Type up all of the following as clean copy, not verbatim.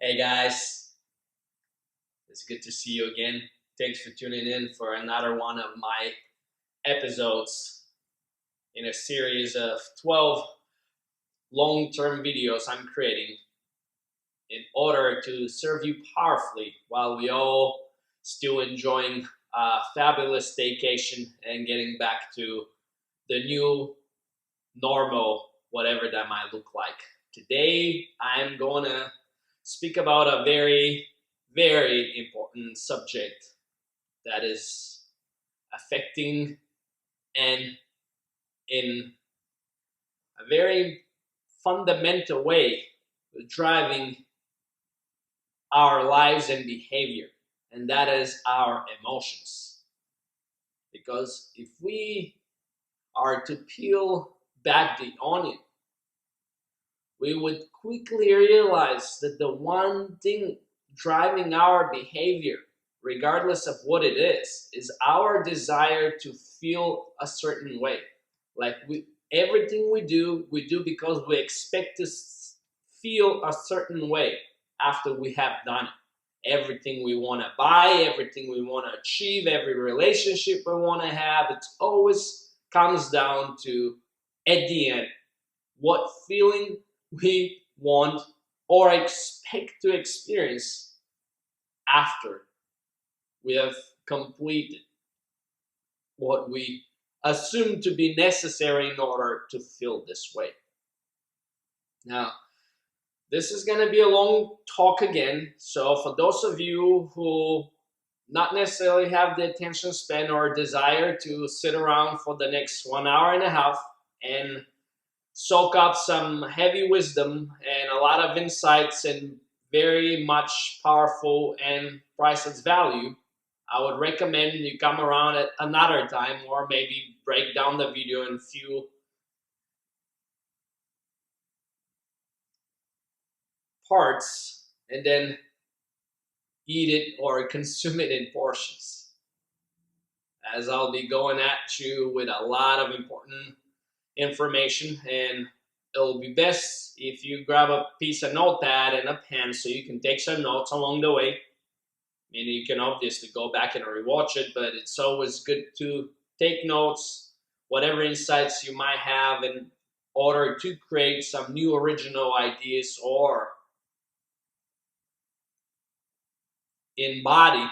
Hey guys, it's good to see you again. Thanks for tuning in for another one of my episodes in a series of 12 long-term videos I'm creating in order to serve you powerfully while we all still enjoying a fabulous staycation and getting back to the new normal, whatever that might look like. Today, I'm going to speak about a very, very important subject that is affecting and in a very fundamental way driving our lives and behavior, and that is our emotions. Because if we are to peel back the onion, we would quickly realize that the one thing driving our behavior, regardless of what it is our desire to feel a certain way. Like everything we do because we expect to feel a certain way after we have done it. Everything we want to buy, everything we want to achieve, every relationship we want to have, it always comes down to, at the end, what feeling we want or expect to experience after we have completed what we assume to be necessary in order to feel this way. Now, this is going to be a long talk again, so for those of you who not necessarily have the attention span or desire to sit around for the next 1 hour and a half and soak up some heavy wisdom and a lot of insights and very much powerful and priceless value, I would recommend you come around at another time, or maybe break down the video in few parts and then eat it or consume it in portions, as I'll be going at you with a lot of important information, and it'll be best if you grab a piece of notepad and a pen so you can take some notes along the way. I mean, you can obviously go back and rewatch it, but it's always good to take notes, whatever insights you might have, in order to create some new original ideas or embody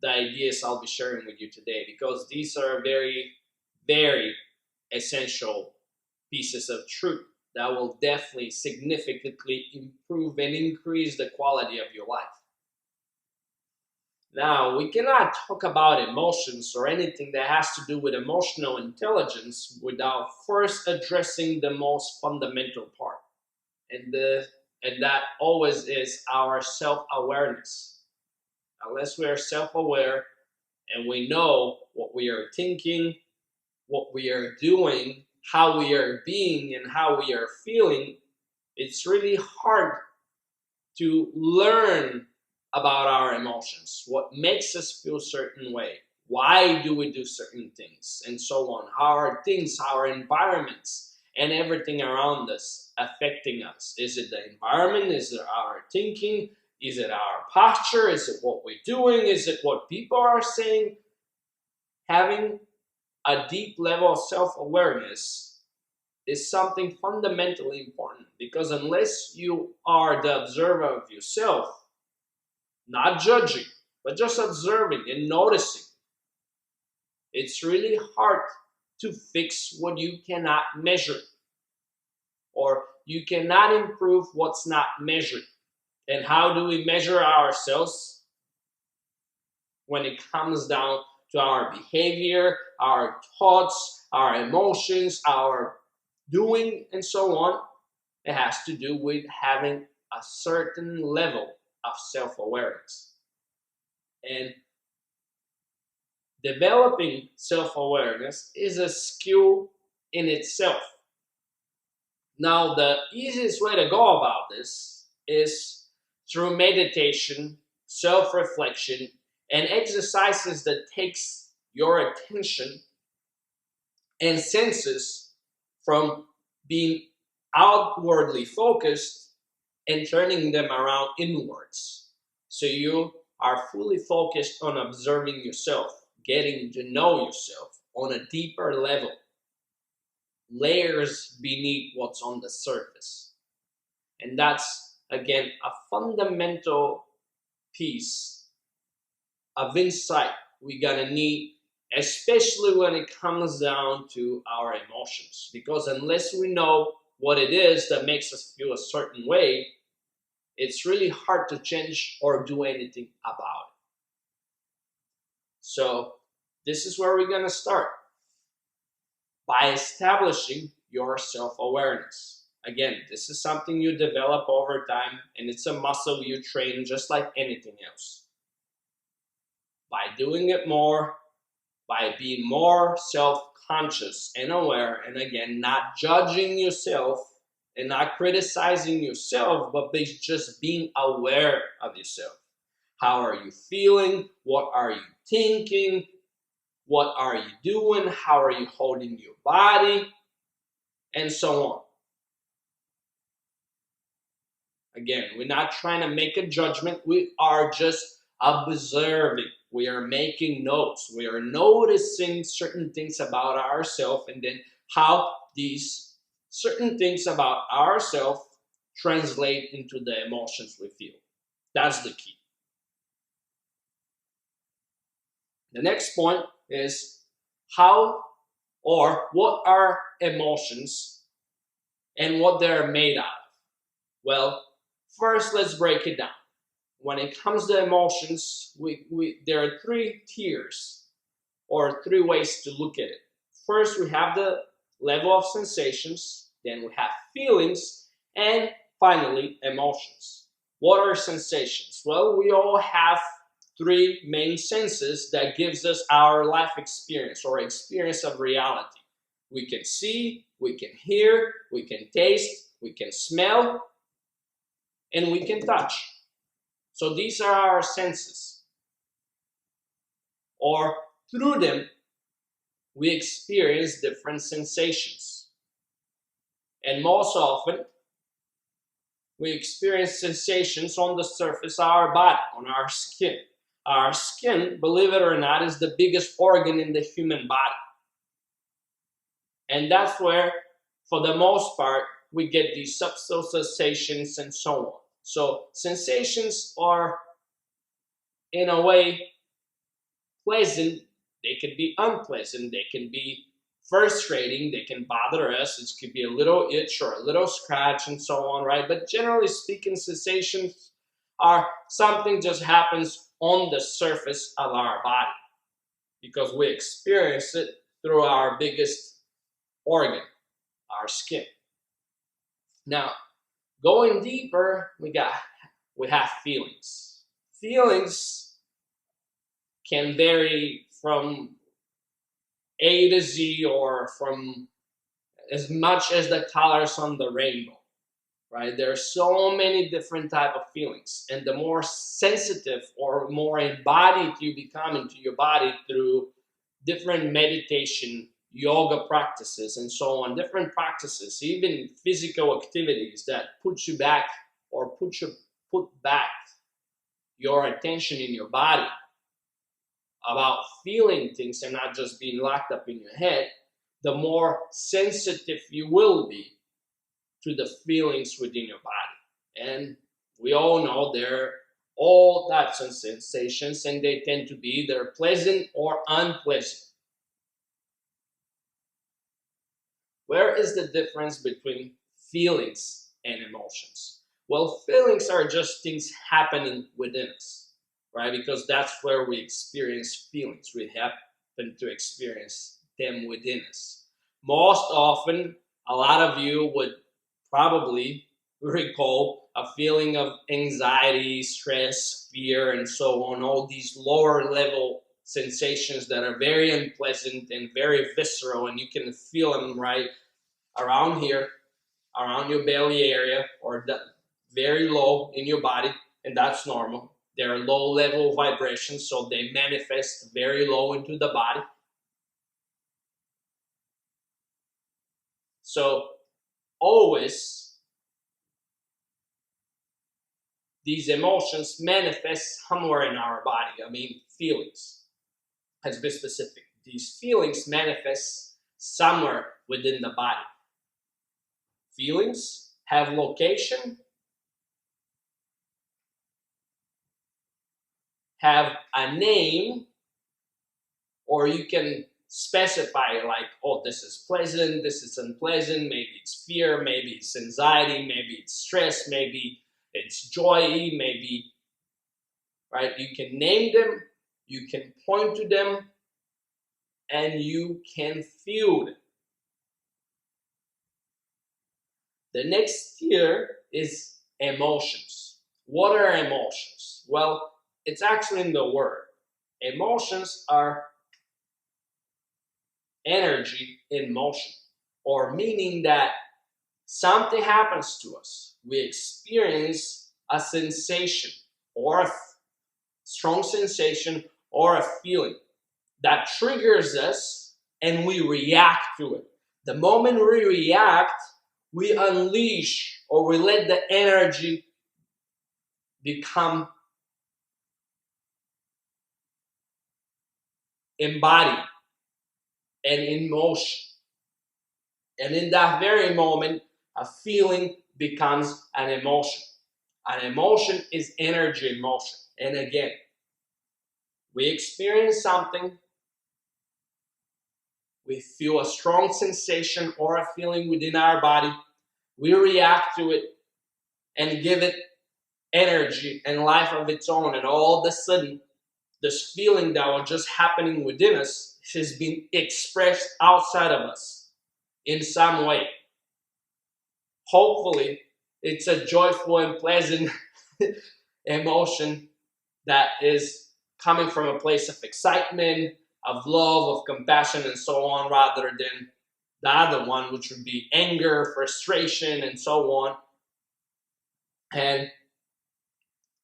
the ideas I'll be sharing with you today, because these are very, very essential pieces of truth that will definitely significantly improve and increase the quality of your life. Now, we cannot talk about emotions or anything that has to do with emotional intelligence without first addressing the most fundamental part, and that always is our self-awareness. Unless we are self-aware and we know what we are thinking, what we are doing, how we are being, and how we are feeling, it's really hard to learn about our emotions, what makes us feel a certain way, why do we do certain things, and so on. How are things, our environments, and everything around us affecting us? Is it the environment? Is it our thinking? Is it our posture? Is it what we're doing? Is it what people are saying? Having a deep level of self-awareness is something fundamentally important, because unless you are the observer of yourself, not judging, but just observing and noticing, it's really hard to fix what you cannot measure, or you cannot improve what's not measured. And how do we measure ourselves? When it comes down to our behavior, our thoughts, our emotions, our doing, and so on, it has to do with having a certain level of self-awareness. And developing self-awareness is a skill in itself. Now, the easiest way to go about this is through meditation, self-reflection, and exercises that takes your attention and senses from being outwardly focused and turning them around inwards. So you are fully focused on observing yourself, getting to know yourself on a deeper level, layers beneath what's on the surface. And that's, again, a fundamental piece of insight we're gonna need, especially when it comes down to our emotions. Because unless we know what it is that makes us feel a certain way, it's really hard to change or do anything about it. So this is where we're gonna start, by establishing your self-awareness. Again, this is something you develop over time, and it's a muscle you train just like anything else. By doing it more, by being more self-conscious and aware, and again, not judging yourself and not criticizing yourself, but just being aware of yourself. How are you feeling? What are you thinking? What are you doing? How are you holding your body? And so on. Again, we're not trying to make a judgment. We are just observing. We are making notes. We are noticing certain things about ourselves, and then how these certain things about ourselves translate into the emotions we feel. That's the key. The next point is how or what are emotions and what they're made out of. Well, first let's break it down. When it comes to emotions, there are three tiers or three ways to look at it. First, we have the level of sensations, then we have feelings, and finally, emotions. What are sensations? Well, we all have three main senses that gives us our life experience or experience of reality. We can see, we can hear, we can taste, we can smell, and we can touch. So these are our senses. Or through them, we experience different sensations. And most often, we experience sensations on the surface of our body, on our skin. Our skin, believe it or not, is the biggest organ in the human body. And that's where, for the most part, we get these subtle sensations and so on. So sensations are, in a way, pleasant. They can be unpleasant. They can be frustrating. They can bother us. It could be a little itch or a little scratch and so on, right? But generally speaking, sensations are something just happens on the surface of our body because we experience it through our biggest organ, our skin. Now, going deeper, we have feelings. Feelings can vary from A to Z or from as much as the colors on the rainbow, right? There are so many different type of feelings, and the more sensitive or more embodied you become into your body through different meditation, yoga practices, and so on, different practices, even physical activities that put you back or put back your attention in your body about feeling things and not just being locked up in your head, the more sensitive you will be to the feelings within your body. And we all know there are all types of sensations, and they tend to be either pleasant or unpleasant. Where is the difference between feelings and emotions? Well, feelings are just things happening within us, right? Because that's where we experience feelings. We happen to experience them within us. Most often, a lot of you would probably recall a feeling of anxiety, stress, fear, and so on, all these lower level sensations that are very unpleasant and very visceral, and you can feel them right around here, around your belly area, or very low in your body, and that's normal. They're low level vibrations, so they manifest very low into the body. So always these emotions manifest somewhere in our body. I mean, feelings. Let's be specific. These feelings manifest somewhere within the body. Feelings have location, have a name, or you can specify like, oh, this is pleasant, this is unpleasant, maybe it's fear, maybe it's anxiety, maybe it's stress, maybe it's joy, maybe, right? You can name them, you can point to them, and you can feel them. The next tier is emotions. What are emotions? Well, it's actually in the word. Emotions are energy in motion, or meaning that something happens to us. We experience a sensation or a strong sensation or a feeling that triggers us and we react to it. The moment we react, we unleash or we let the energy become embodied and in motion. And in that very moment, a feeling becomes an emotion. An emotion is energy in motion. And again, we experience something, we feel a strong sensation or a feeling within our body, we react to it and give it energy and life of its own, and all of a sudden, this feeling that was just happening within us has been expressed outside of us in some way. Hopefully, it's a joyful and pleasant emotion that is coming from a place of excitement, of love, of compassion, and so on, rather than the other one, which would be anger, frustration, and so on. And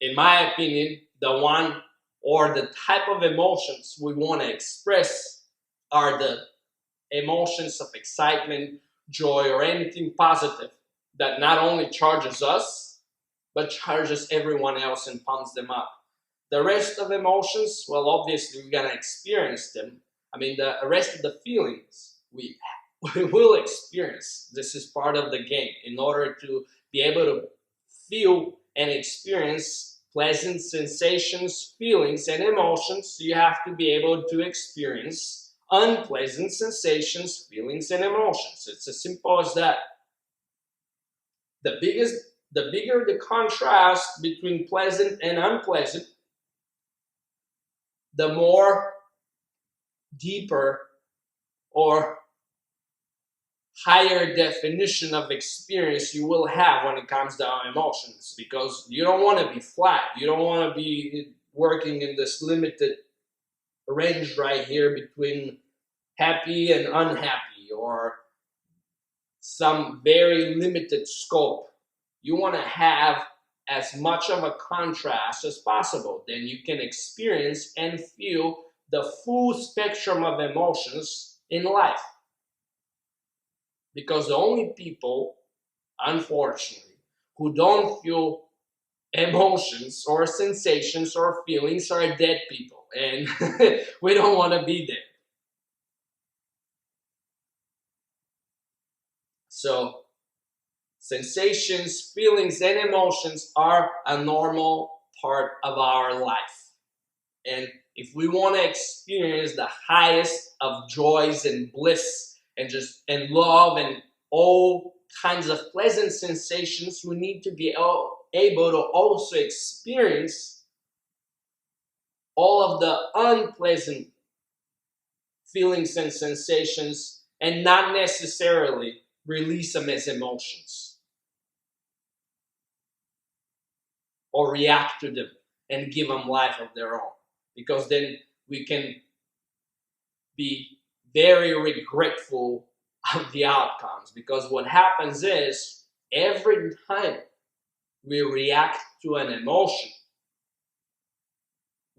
in my opinion, the one or the type of emotions we want to express are the emotions of excitement, joy, or anything positive that not only charges us, but charges everyone else and pumps them up. The rest of emotions, well, obviously we're going to experience them. I mean, the rest of the feelings we will experience. This is part of the game. In order to be able to feel and experience pleasant sensations, feelings, and emotions, you have to be able to experience unpleasant sensations, feelings, and emotions. It's as simple as that. The bigger the contrast between pleasant and unpleasant, the more deeper or higher definition of experience you will have when it comes to our emotions, because you don't want to be flat. You don't want to be working in this limited range right here between happy and unhappy, or some very limited scope. You want to have as much of a contrast as possible. Then you can experience and feel the full spectrum of emotions in life. Because the only people, unfortunately, who don't feel emotions or sensations or feelings are dead people. And we don't want to be there. So, sensations, feelings, and emotions are a normal part of our life. And if we want to experience the highest of joys and bliss and love and all kinds of pleasant sensations, we need to be able to also experience all of the unpleasant feelings and sensations, and not necessarily release them as emotions or react to them and give them life of their own, because then we can be very regretful of the outcomes. Because what happens is, every time we react to an emotion,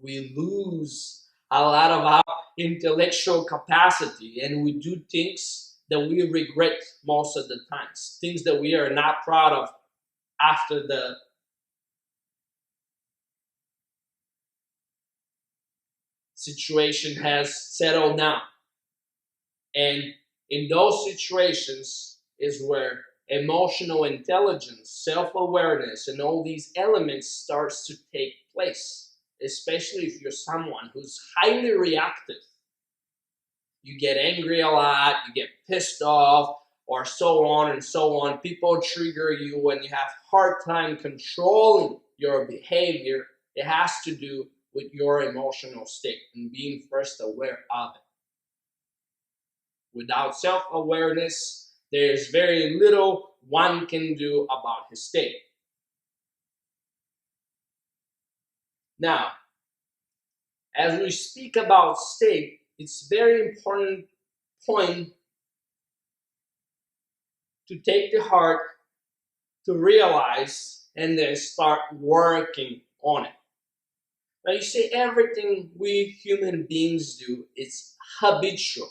we lose a lot of our intellectual capacity, and we do things that we regret most of the times, things that we are not proud of after the situation has settled down. And in those situations is where emotional intelligence, self-awareness, and all these elements starts to take place, especially if you're someone who's highly reactive. You get angry a lot, you get pissed off, or so on and so on. People trigger you and you have a hard time controlling your behavior. It has to do with your emotional state and being first aware of it. Without self-awareness, there's very little one can do about his state. Now, as we speak about state, it's very important point to take to heart, to realize, and then start working on it. Now you see, everything we human beings do is habitual.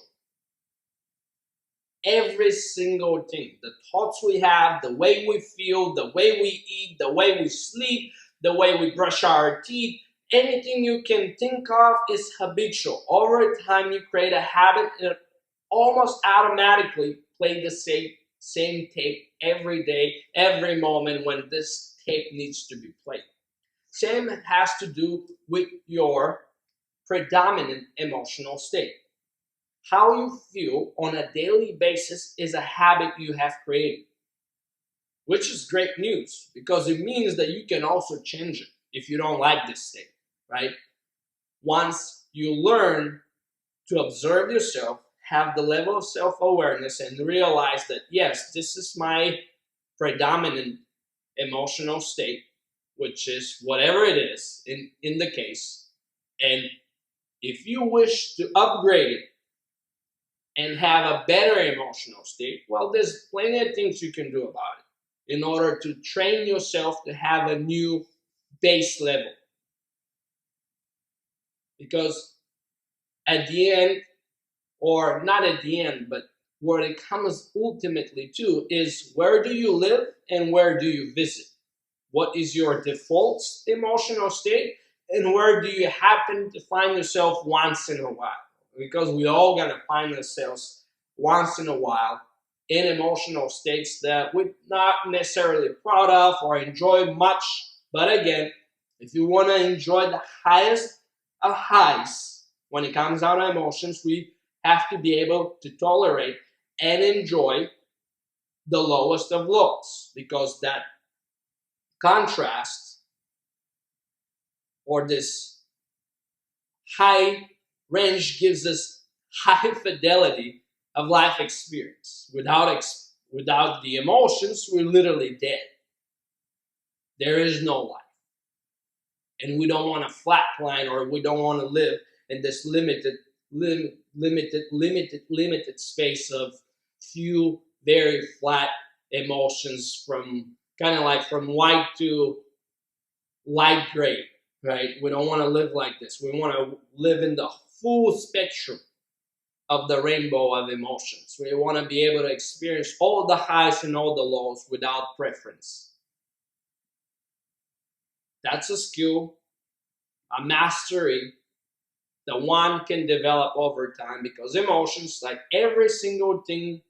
Every single thing, the thoughts we have, the way we feel, the way we eat, the way we sleep, the way we brush our teeth, anything you can think of is habitual. Over time, you create a habit and almost automatically play the same tape every day, every moment when this tape needs to be played. Same has to do with your predominant emotional state. How you feel on a daily basis is a habit you have created, which is great news because it means that you can also change it if you don't like this state, right? Once you learn to observe yourself, have the level of self-awareness and realize that, yes, this is my predominant emotional state, which is whatever it is in the case. And if you wish to upgrade it and have a better emotional state, well, there's plenty of things you can do about it in order to train yourself to have a new base level. Because at the end, or not at the end, but what it comes ultimately to is, where do you live and where do you visit? What is your default emotional state and where do you happen to find yourself once in a while? Because we all gonna find ourselves once in a while in emotional states that we're not necessarily proud of or enjoy much. But again, if you want to enjoy the highest of highs when it comes down to emotions, we have to be able to tolerate and enjoy the lowest of lows, because that contrast or this high range gives us high fidelity of life experience. Without the emotions, we're literally dead. There is no life. And we don't want to flatline, or we don't want to live in this limited space of few very flat emotions, from kind of like from white to light gray, right? We don't want to live like this. We want to live in the full spectrum of the rainbow of emotions. We want to be able to experience all the highs and all the lows without preference. That's a skill, a mastery that one can develop over time, because emotions, like every single thing,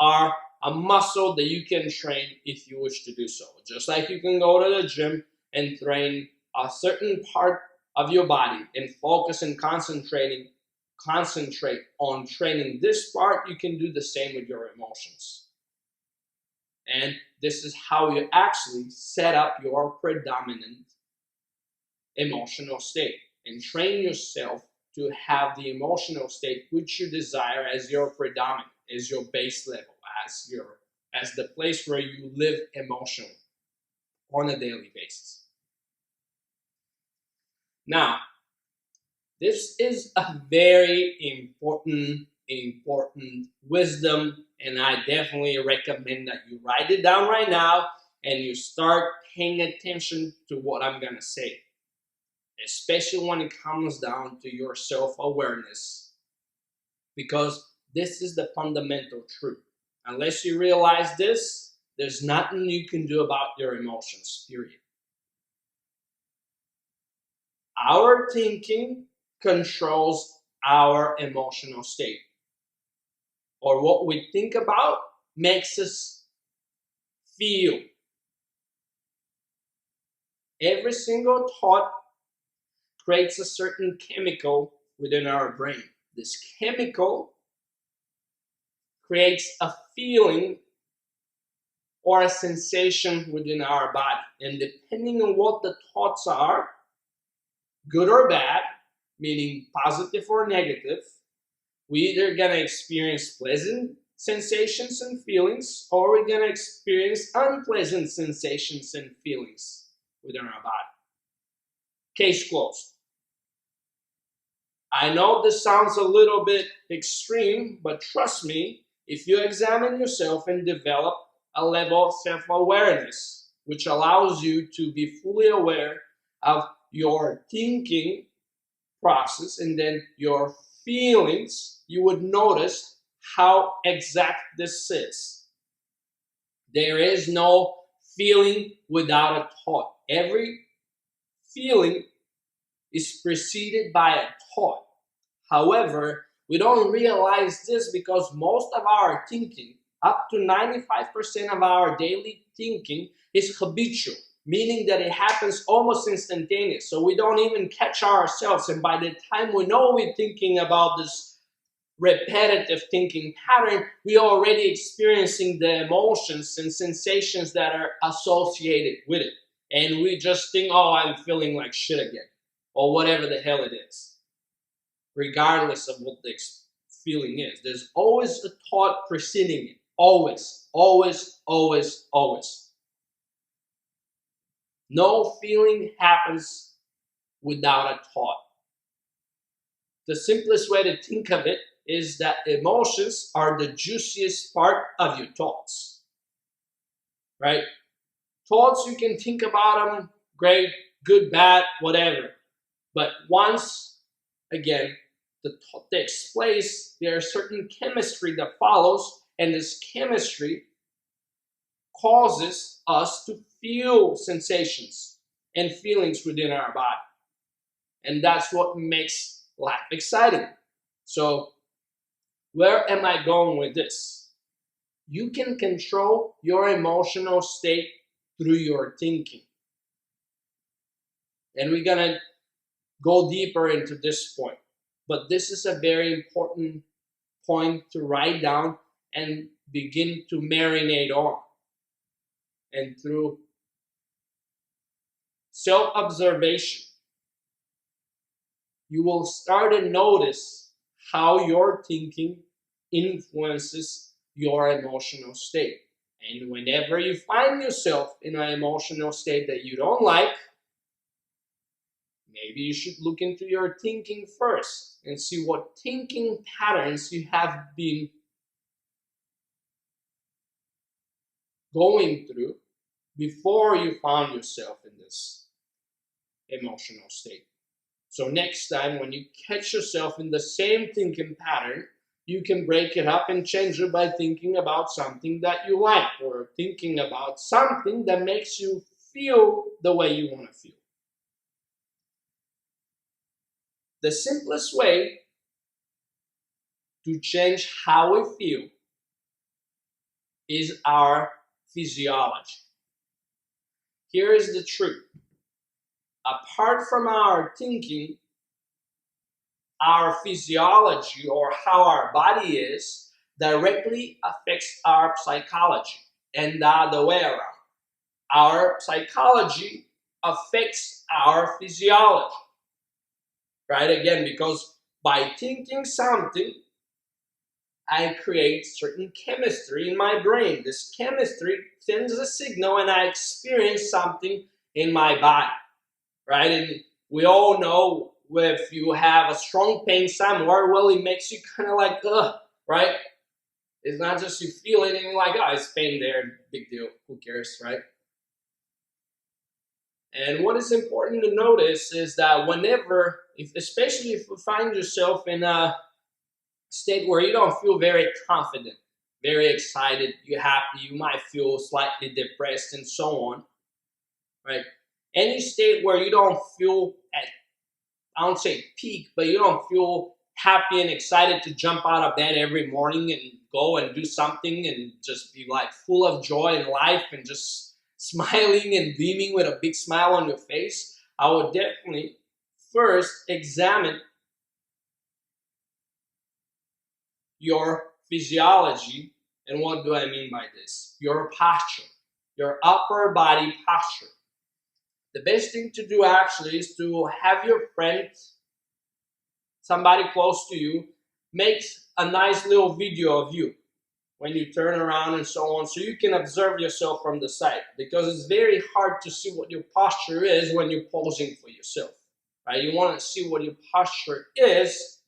are a muscle that you can train if you wish to do so. Just like you can go to the gym and train a certain part of your body and focus and concentrate on training this part, you can do the same with your emotions. And this is how you actually set up your predominant emotional state and train yourself to have the emotional state which you desire as your predominant, as your base level, as the place where you live emotionally on a daily basis. Now, this is a very important wisdom, and I definitely recommend that you write it down right now and you start paying attention to what I'm going to say, especially when it comes down to your self-awareness, because this is the fundamental truth. Unless you realize this, there's nothing you can do about your emotions, period. Our thinking controls our emotional state. Or what we think about makes us feel. Every single thought creates a certain chemical within our brain. This chemical creates a feeling or a sensation within our body. And depending on what the thoughts are, good or bad, meaning positive or negative, we're either going to experience pleasant sensations and feelings, or we're going to experience unpleasant sensations and feelings within our body. Case closed. I know this sounds a little bit extreme, but trust me, if you examine yourself and develop a level of self-awareness, which allows you to be fully aware of your thinking process and then your feelings, you would notice how exact this is. There is no feeling without a thought. Every feeling is preceded by a thought. However, we don't realize this because most of our thinking, up to 95% of our daily thinking, is habitual, meaning that it happens almost instantaneous. So we don't even catch ourselves, and by the time we know we're thinking about this repetitive thinking pattern, we're already experiencing the emotions and sensations that are associated with it. And we just think, oh, I'm feeling like shit again, or whatever the hell it is. Regardless of what the feeling is, there's always a thought preceding it. Always, always, always, always. No feeling happens without a thought. The simplest way to think of it is that emotions are the juiciest part of your thoughts. Right? Thoughts, you can think about them, great, good, bad, whatever. But once, again, the thought takes place, there's certain chemistry that follows, and this chemistry causes us to feel sensations and feelings within our body. And that's what makes life exciting. So, where am I going with this? You can control your emotional state through your thinking. And we're going to go deeper into this point. But this is a very important point to write down and begin to marinate on. And through self-observation, you will start to notice how your thinking influences your emotional state. And whenever you find yourself in an emotional state that you don't like, maybe you should look into your thinking first and see what thinking patterns you have been going through before you found yourself in this emotional state. So next time when you catch yourself in the same thinking pattern, you can break it up and change it by thinking about something that you like, or thinking about something that makes you feel the way you want to feel. The simplest way to change how we feel is our physiology. Here is the truth. Apart from our thinking, our physiology, or how our body is, directly affects our psychology, and the other way around. Our psychology affects our physiology. Right? Again, because by thinking something, I create certain chemistry in my brain. This chemistry sends a signal and I experience something in my body. Right? And we all know if you have a strong pain somewhere, well, it makes you kind of like, ugh, right? It's not just you feel it and you're like, oh, it's pain there, big deal, who cares, right? And what is important to notice is that whenever, especially if you find yourself in a state where you don't feel very confident, very excited, you're happy, you might feel slightly depressed and so on, right? Any state where you don't feel at I don't say peak, but you don't feel happy and excited to jump out of bed every morning and go and do something and just be like full of joy in life and just smiling and beaming with a big smile on your face, I would definitely first examine your physiology. And what do I mean by this? Your posture, your upper body posture. The best thing to do actually is to have your friend, somebody close to you, makes a nice little video of you when you turn around and so on, so you can observe yourself from the side, because it's very hard to see what your posture is when you're posing for yourself, right? You want to see what your posture is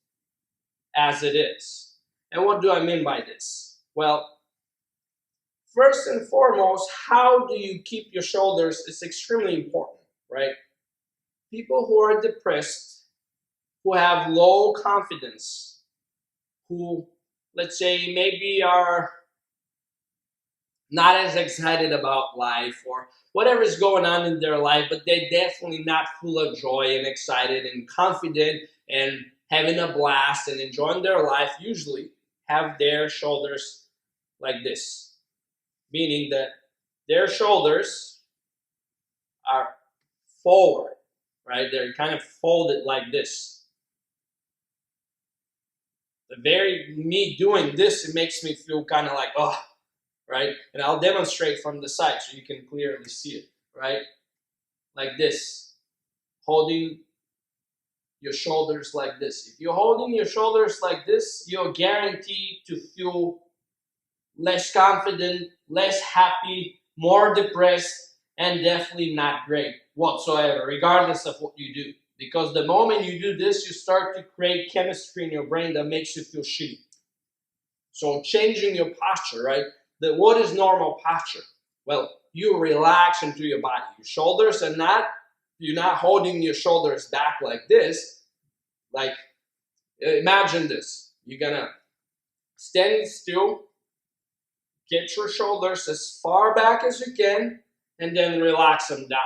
as it is. And what do I mean by this? Well, first and foremost, how do you keep your shoulders is extremely important, right? People who are depressed, who have low confidence, who, let's say, maybe are not as excited about life or whatever is going on in their life, but they're definitely not full of joy and excited and confident and having a blast and enjoying their life, usually have their shoulders like this, meaning that their shoulders are forward, right? They're kind of folded like this. Me doing this, it makes me feel kind of like, oh, right? And I'll demonstrate from the side so you can clearly see it, right? Like this, holding your shoulders like this. If you're holding your shoulders like this, you're guaranteed to feel less confident, less happy, more depressed, and definitely not great whatsoever, regardless of what you do. Because the moment you do this, you start to create chemistry in your brain that makes you feel shitty. So changing your posture, right? What is normal posture? Well, you relax into your body. Your shoulders are not, you're not holding your shoulders back like this. Like, imagine this. You're gonna stand still, get your shoulders as far back as you can, and then relax them down.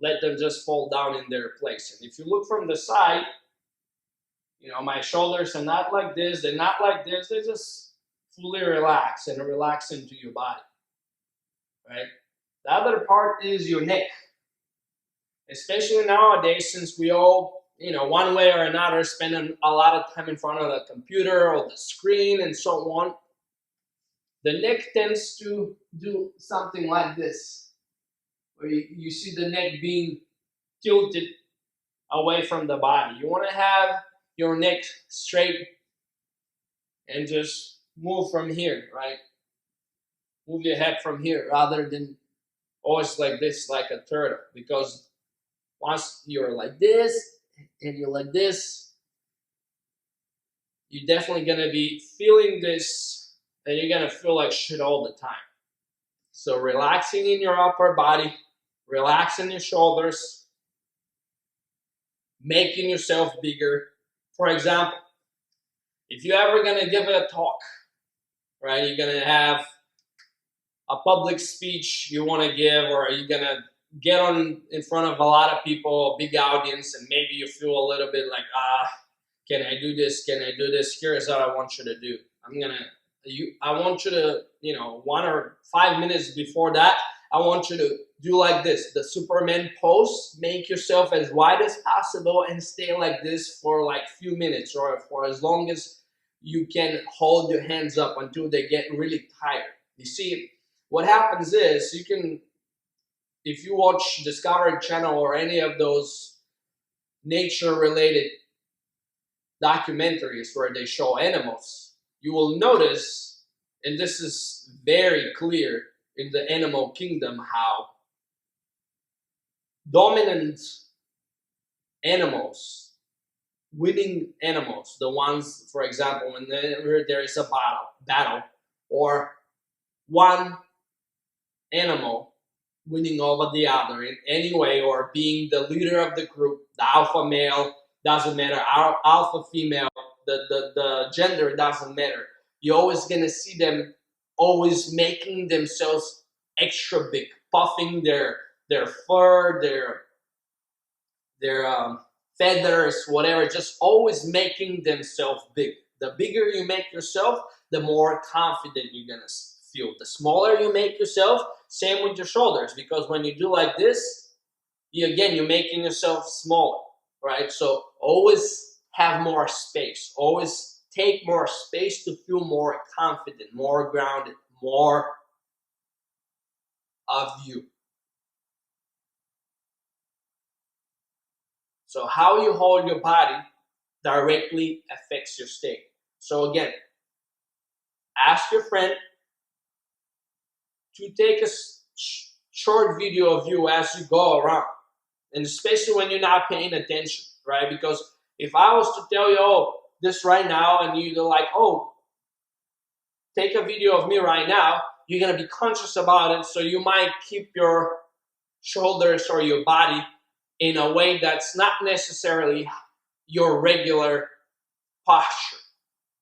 Let them just fall down in their place. And if you look from the side, you know, my shoulders are not like this, they're not like this, they're just fully relaxed and relax into your body, right? The other part is your neck. Especially nowadays, since we all, you know, one way or another, spend a lot of time in front of the computer or the screen and so on, the neck tends to do something like this, where you see the neck being tilted away from the body. You want to have your neck straight and just move from here, right? Move your head from here rather than always like this, like a turtle. Because once you're like this and you're like this, you're definitely going to be feeling this and you're going to feel like shit all the time. So relaxing in your upper body, relaxing your shoulders, making yourself bigger. For example, if you're ever going to give a talk, right, you're going to have a public speech you want to give, or you're going to get on in front of a lot of people, a big audience, and maybe you feel a little bit like, can I do this? Can I do this? Here's what I want you to do. I want you to, 1 or 5 minutes before that, I want you to do like this, the Superman pose. Make yourself as wide as possible and stay like this for like few minutes or for as long as you can hold your hands up until they get really tired. You see, what happens is if you watch Discovery Channel or any of those nature-related documentaries where they show animals, you will notice, and this is very clear in the animal kingdom, how dominant animals, winning animals, the ones, for example, when there is a battle, or one animal winning over the other in any way, or being the leader of the group, the alpha male, doesn't matter, alpha female, the gender doesn't matter. You're always going to see them always making themselves extra big, puffing their fur, their feathers, whatever, just always making themselves big. The bigger you make yourself, the more confident you're going to feel. The smaller you make yourself, same with your shoulders, because when you do like this, you're making yourself smaller, right? So always have more space. Always take more space to feel more confident, more grounded, more of you. So how you hold your body directly affects your state. So again, ask your friend to take a short video of you as you go around, and especially when you're not paying attention, right? Because if I was to tell you, oh, this right now, and you're like, oh, take a video of me right now, you're going to be conscious about it, so you might keep your shoulders or your body in a way that's not necessarily your regular posture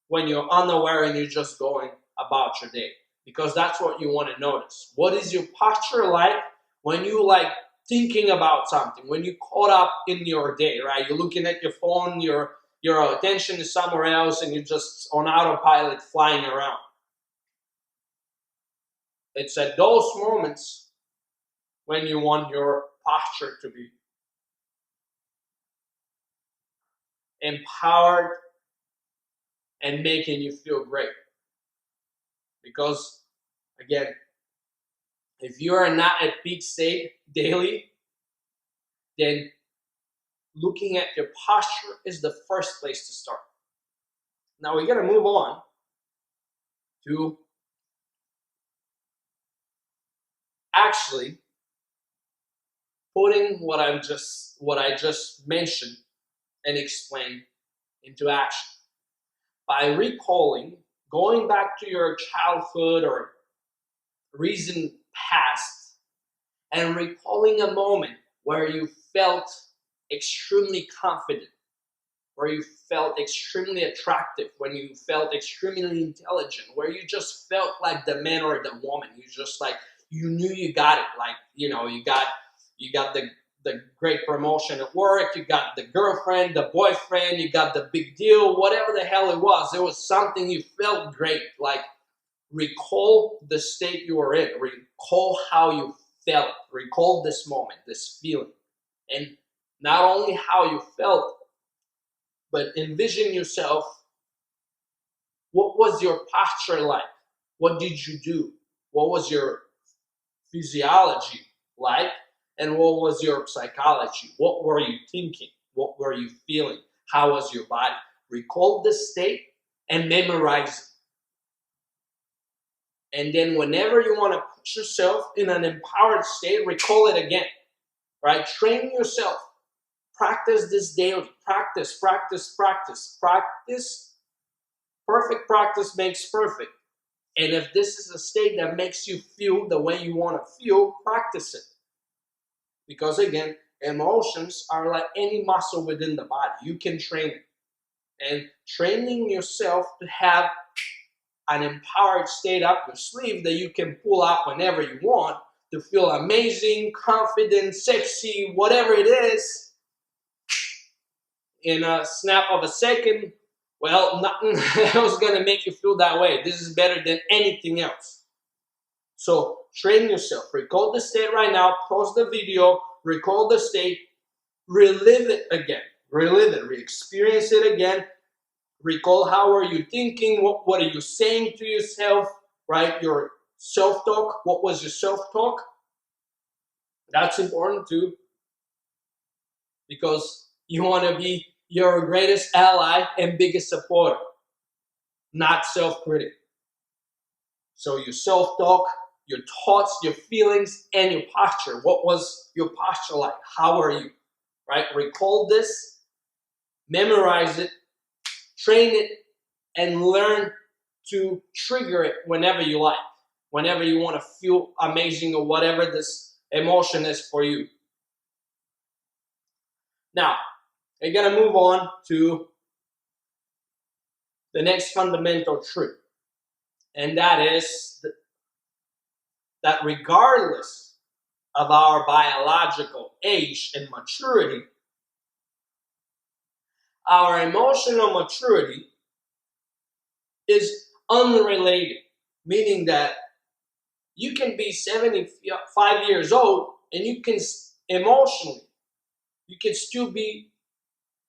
when you're unaware and you're just going about your day. Because that's what you want to notice. What is your posture like when you like thinking about something, when you're caught up in your day, right? You're looking at your phone, your attention is somewhere else, and you're just on autopilot flying around. It's at those moments when you want your posture to be empowered and making you feel great. Because, again, if you are not at peak state daily, then looking at your posture is the first place to start. Now we're going to move on to actually putting what I just mentioned and explained into action. By recalling, going back to your childhood or recent past, and recalling a moment where you felt extremely confident, where you felt extremely attractive, when you felt extremely intelligent, where you just felt like the man or the woman. You just like, you knew you got it. Like, you know, you got the great promotion at work, you got the girlfriend, the boyfriend, you got the big deal, whatever the hell it was something you felt great. Like, recall the state you were in, recall how you felt, recall this moment, this feeling. And not only how you felt, but envision yourself, what was your posture like? What did you do? What was your physiology like? And what was your psychology? What were you thinking? What were you feeling? How was your body? Recall this state and memorize it. And then whenever you want to put yourself in an empowered state, recall it again, right? Train yourself. Practice this daily. Practice, practice, practice, practice. Perfect practice makes perfect. And if this is a state that makes you feel the way you want to feel, practice it. Because again, emotions are like any muscle within the body. You can train it. And training yourself to have an empowered state up your sleeve that you can pull out whenever you want to feel amazing, confident, sexy, whatever it is, in a snap of a second, well, nothing else is going to make you feel that way. This is better than anything else. So train yourself. Recall the state right now. Pause the video. Recall the state. Relive it again. Relive it. Re-experience it again. Recall how are you thinking. What are you saying to yourself, right? Your self-talk. What was your self-talk? That's important too, because you want to be your greatest ally and biggest supporter, not self-critic. So your self-talk, your thoughts, your feelings, and your posture. What was your posture like? How are you? Right? Recall this, memorize it, train it, and learn to trigger it whenever you like, whenever you want to feel amazing or whatever this emotion is for you. Now, we're going to move on to the next fundamental truth. And that is that regardless of our biological age and maturity, our emotional maturity is unrelated, meaning that you can be 75 years old and you can emotionally, you can still be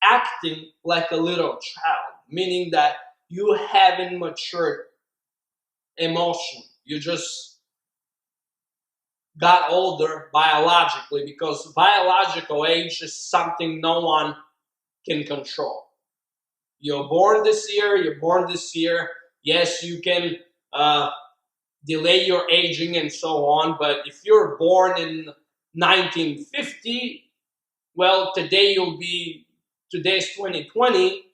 acting like a little child, meaning that you haven't matured emotionally. You just got older biologically, because biological age is something no one can control. You're born this year. Yes, you can delay your aging and so on, but if you're born in 1950, well, today's 2020,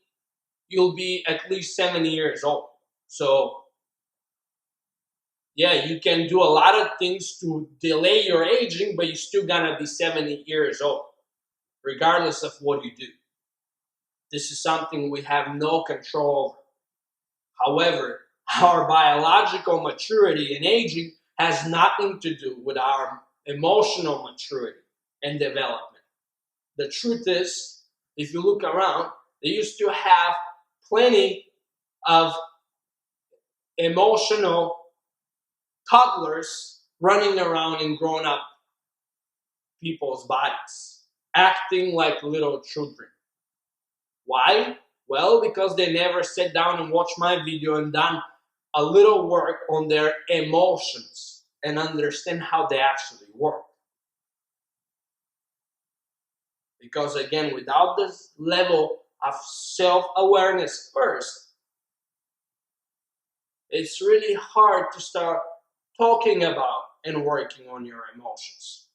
you'll be at least 70 years old. So yeah, you can do a lot of things to delay your aging, but you're still gonna be 70 years old, regardless of what you do. This is something we have no control over. However, our biological maturity and aging has nothing to do with our emotional maturity and development. The truth is, if you look around, they used to have plenty of emotional toddlers running around in grown-up people's bodies, acting like little children. Why? Well, because they never sat down and watched my video and done a little work on their emotions and understand how they actually work. Because again, without this level of self-awareness first, it's really hard to start talking about and working on your emotions.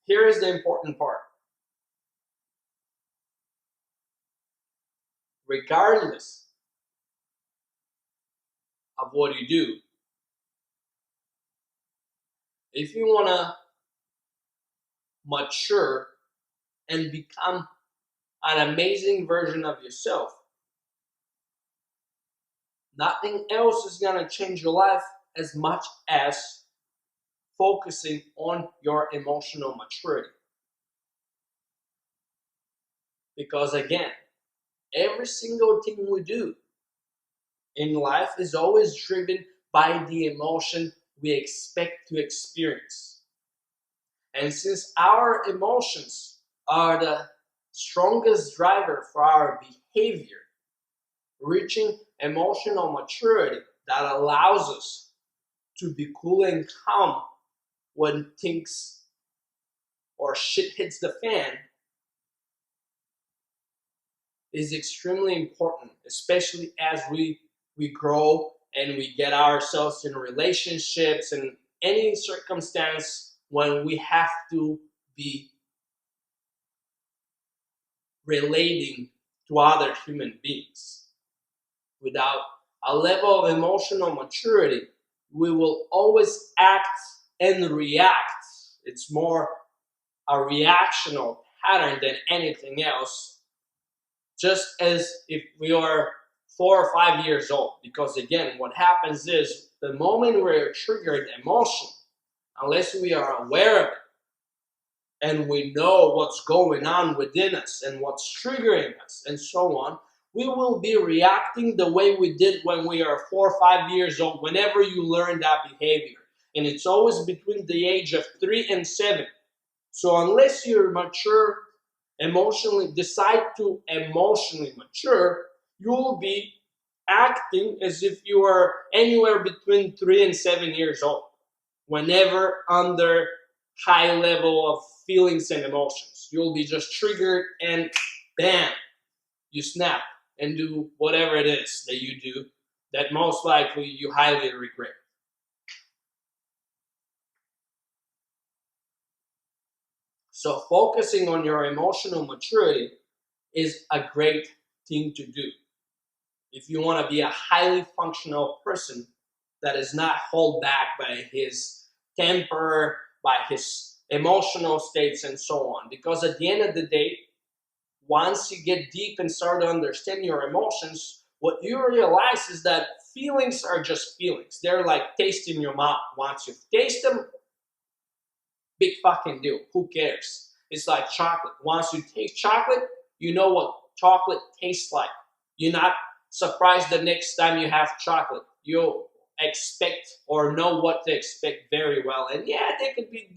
Here is the important part. Regardless of what you do, if you want to mature and become an amazing version of yourself, nothing else is going to change your life as much as focusing on your emotional maturity. Because again, every single thing we do in life is always driven by the emotion we expect to experience. And since our emotions are the strongest driver for our behavior, reaching emotional maturity that allows us to be cool and calm when things or shit hits the fan is extremely important, especially as we grow and we get ourselves in relationships and any circumstance when we have to be relating to other human beings. Without a level of emotional maturity, we will always act and react. It's more a reactional pattern than anything else, just as if we are 4 or 5 years old. Because again, what happens is the moment we're triggered emotion, unless we are aware of it and we know what's going on within us and what's triggering us and so on, we will be reacting the way we did when we are 4 or 5 years old, whenever you learn that behavior. And it's always between the age of 3 and 7. So unless you're mature emotionally, decide to emotionally mature, you will be acting as if you are anywhere between 3 and 7 years old, whenever under high level of feelings and emotions. You'll be just triggered and bam, you snap and do whatever it is that you do that most likely you highly regret. So focusing on your emotional maturity is a great thing to do. If you want to be a highly functional person that is not held back by his temper, by his emotional states and so on. Because at the end of the day, once you get deep and start to understand your emotions, what you realize is that feelings are just feelings. They're like taste in your mouth. Once you taste them, Big fucking deal. Who cares? It's like chocolate. Once you taste chocolate, you know what chocolate tastes like. You're not surprised the next time you have chocolate. You'll expect or know what to expect very well. And yeah, there could be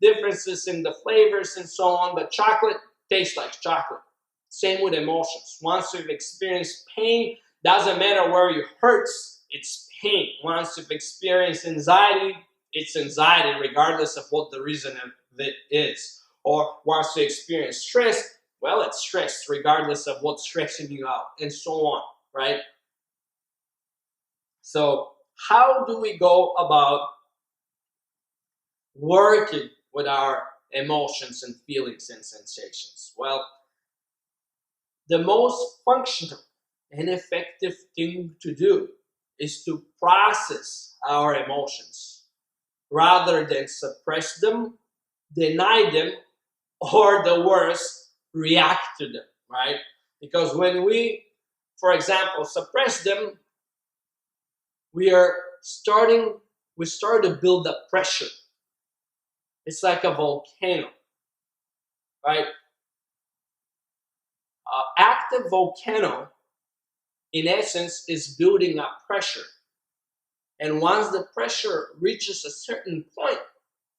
differences in the flavors and so on, but chocolate tastes like chocolate. Same with emotions. Once you've experienced pain, doesn't matter where it hurts, it's pain. Once you've experienced anxiety, it's anxiety regardless of what the reason of it is. Or once you experience stress, well, it's stress regardless of what's stressing you out, and so on, right? So how do we go about working with our emotions and feelings and sensations? Well, the most functional and effective thing to do is to process our emotions rather than suppress them, deny them, or the worst, react to them, right? Because when we, for example, suppress them, we start to build up pressure. It's like a volcano, right? Active volcano, in essence, is building up pressure. And once the pressure reaches a certain point,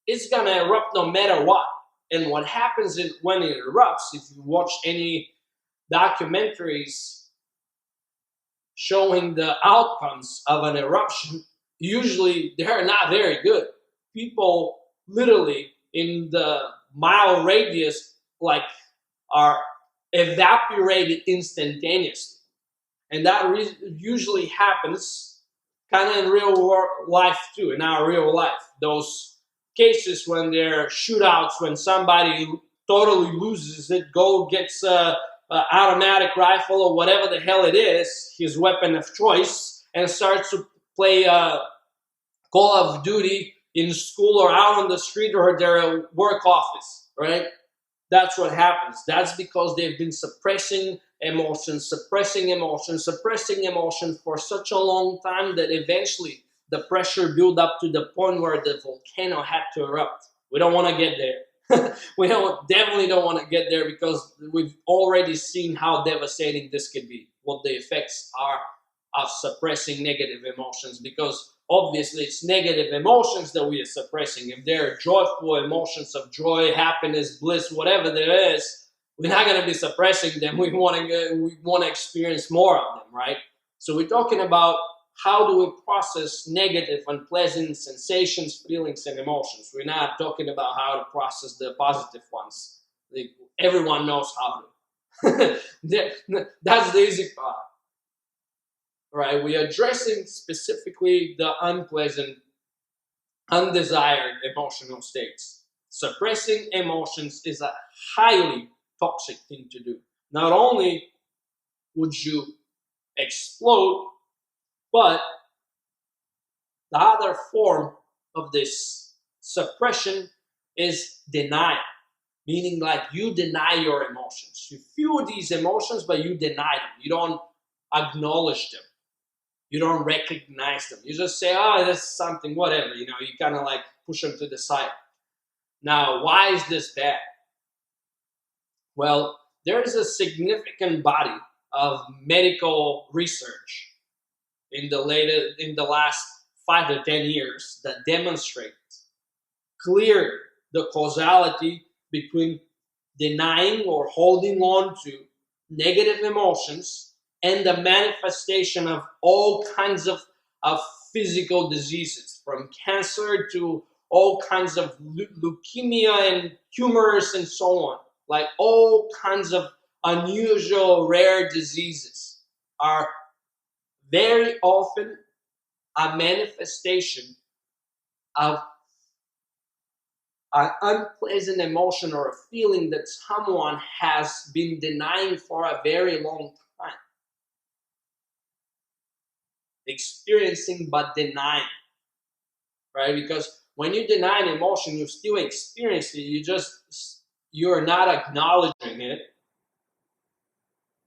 it's going to erupt no matter what. And what happens is when it erupts, if you watch any documentaries showing the outcomes of an eruption, usually they're not very good. People literally in the mile radius are evaporated instantaneously. And that usually happens kind of in real life too, in our real life. Those cases when there are shootouts, when somebody totally loses it, gets a automatic rifle or whatever the hell it is, his weapon of choice, and starts to play Call of Duty in school or out on the street or their work office, right? That's what happens. That's because they've been suppressing emotions for such a long time that eventually the pressure built up to the point where the volcano had to erupt. We don't want to get there. We definitely don't want to get there because we've already seen how devastating this could be, what the effects are of suppressing negative emotions, because obviously it's negative emotions that we are suppressing. If they're joyful emotions of joy, happiness, bliss, whatever there is, we're not going to be suppressing them. We want to experience more of them, right? So we're talking about how do we process negative, unpleasant sensations, feelings, and emotions. We're not talking about how to process the positive ones. Everyone knows how to. That's the easy part. Right? We're addressing specifically the unpleasant, undesired emotional states. Suppressing emotions is a highly toxic thing to do. Not only would you explode, but the other form of this suppression is denial. Meaning like you deny your emotions. You feel these emotions, but you deny them. You don't acknowledge them. You don't recognize them. You just say, oh, that's something, whatever. You kind of like push them to the side. Now, why is this bad? Well, there is a significant body of medical research in the last 5 to 10 years that demonstrates clearly the causality between denying or holding on to negative emotions and the manifestation of all kinds of physical diseases, from cancer to all kinds of leukemia and tumors and so on. Like all kinds of unusual, rare diseases are very often a manifestation of an unpleasant emotion or a feeling that someone has been denying for a very long time. Experiencing but denying, right? Because when you deny an emotion, you still experience it. You're not acknowledging it.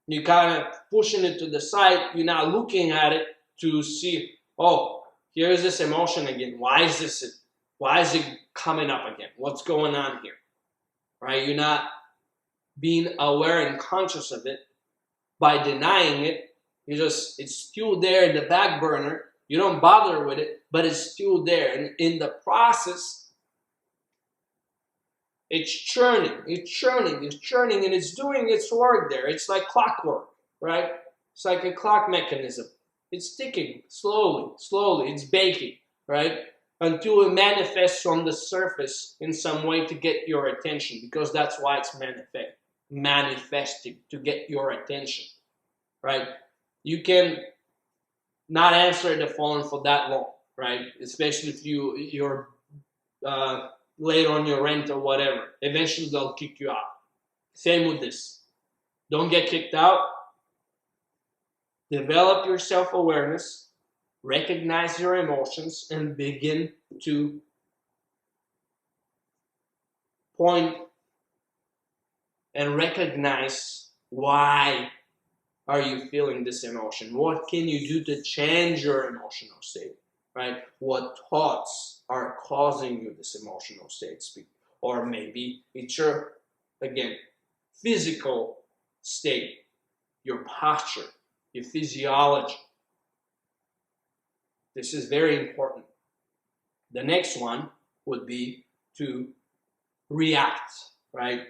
You're kind of pushing it to the side. You're not looking at it to see, oh, here's this emotion again. Why is this? Why is it coming up again? What's going on here? Right? You're not being aware and conscious of it by denying it. It's still there in the back burner. You don't bother with it, but it's still there. And in the process, it's churning, and it's doing its work there. It's like clockwork, right? It's like a clock mechanism. It's ticking slowly. It's baking, right? Until it manifests on the surface in some way to get your attention, because that's why it's manifesting, to get your attention, right? You can not answer the phone for that long, right? Especially if you're late on your rent or whatever. Eventually they'll kick you out. Same with this. Don't get kicked out. Develop your self-awareness. Recognize your emotions and begin to point and recognize why are you feeling this emotion? What can you do to change your emotional state, right? What thoughts are causing you this emotional state? Or maybe it's your, again, physical state, your posture, your physiology. This is very important. The next one would be to react, right?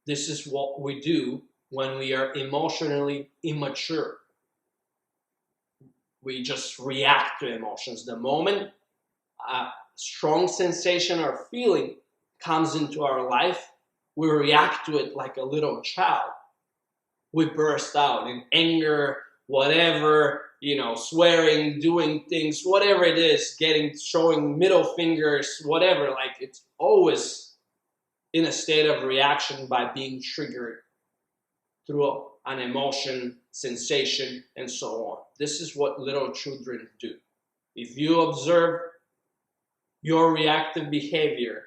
This is what we do when we are emotionally immature. We just react to emotions. The moment a strong sensation or feeling comes into our life, we react to it like a little child. We burst out in anger, whatever, swearing, doing things, whatever it is, showing middle fingers, whatever. Like, it's always in a state of reaction by being triggered through an emotion, sensation, and so on. This is what little children do. If you observe your reactive behavior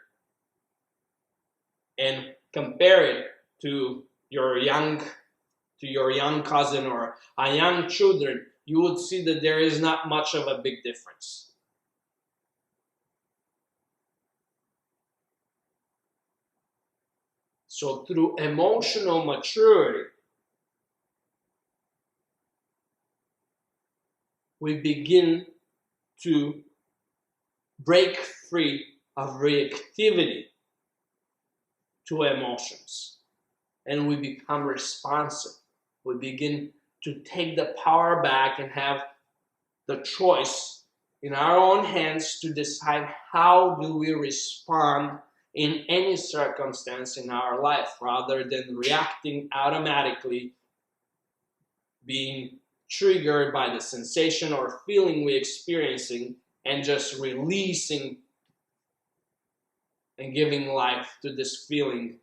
and compare it to your young cousin or a young children, you would see that there is not much of a big difference. So through emotional maturity, we begin to break free of reactivity to emotions, and we become responsive. We begin to take the power back and have the choice in our own hands to decide how do we respond in any circumstance in our life, rather than reacting automatically, being triggered by the sensation or feeling we're experiencing, and just releasing and giving life to this feeling,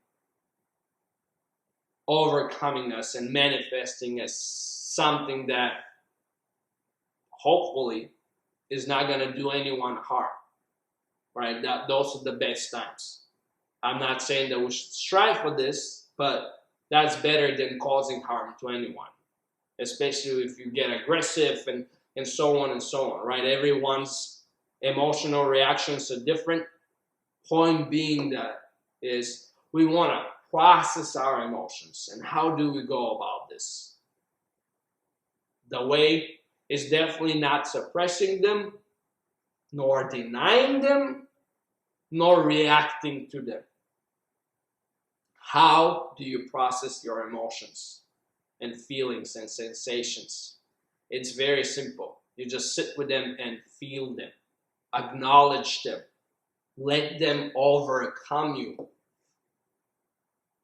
overcoming us and manifesting as something that hopefully is not going to do anyone harm, right? Those are the best times. I'm not saying that we should strive for this, but that's better than causing harm to anyone, especially if you get aggressive and so on and so on, right? Everyone's emotional reactions are different. Point being that is we want to process our emotions. And how do we go about this? The way is definitely not suppressing them, nor denying them, nor reacting to them. How do you process your emotions and feelings and sensations? It's very simple. You just sit with them and feel them. Acknowledge them. Let them overcome you.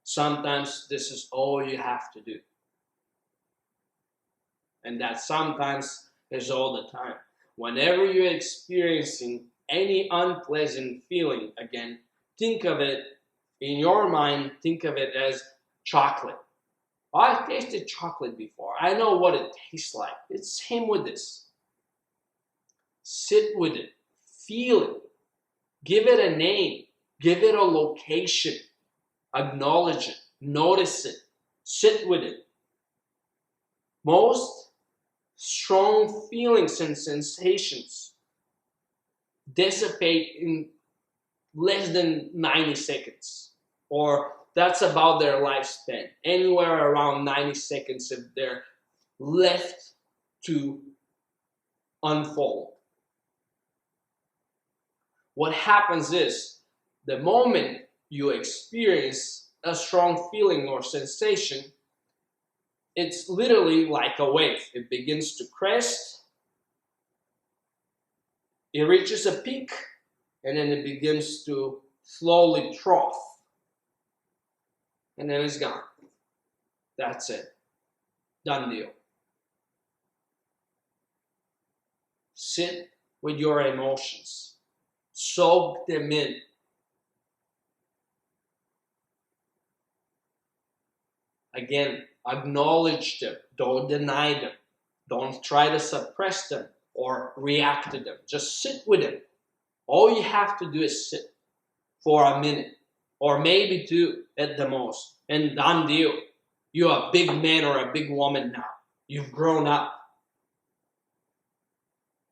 Sometimes this is all you have to do. And that sometimes is all the time. Whenever you're experiencing any unpleasant feeling, again, think of it in your mind, think of it as chocolate. I've tasted chocolate before. I know what it tastes like. It's same with this. Sit with it. Feel it. Give it a name. Give it a location. Acknowledge it. Notice it. Sit with it. Most strong feelings and sensations dissipate in less than 90 seconds, or that's about their lifespan, anywhere around 90 seconds if they're left to unfold. What happens is, the moment you experience a strong feeling or sensation, it's literally like a wave. It begins to crest, it reaches a peak, and then it begins to slowly trough. And then it's gone. That's it. Done deal. Sit with your emotions. Soak them in. Again, acknowledge them. Don't deny them. Don't try to suppress them or react to them. Just sit with them. All you have to do is sit for a minute, or maybe two at the most, and done deal. You're a big man or a big woman now. You've grown up.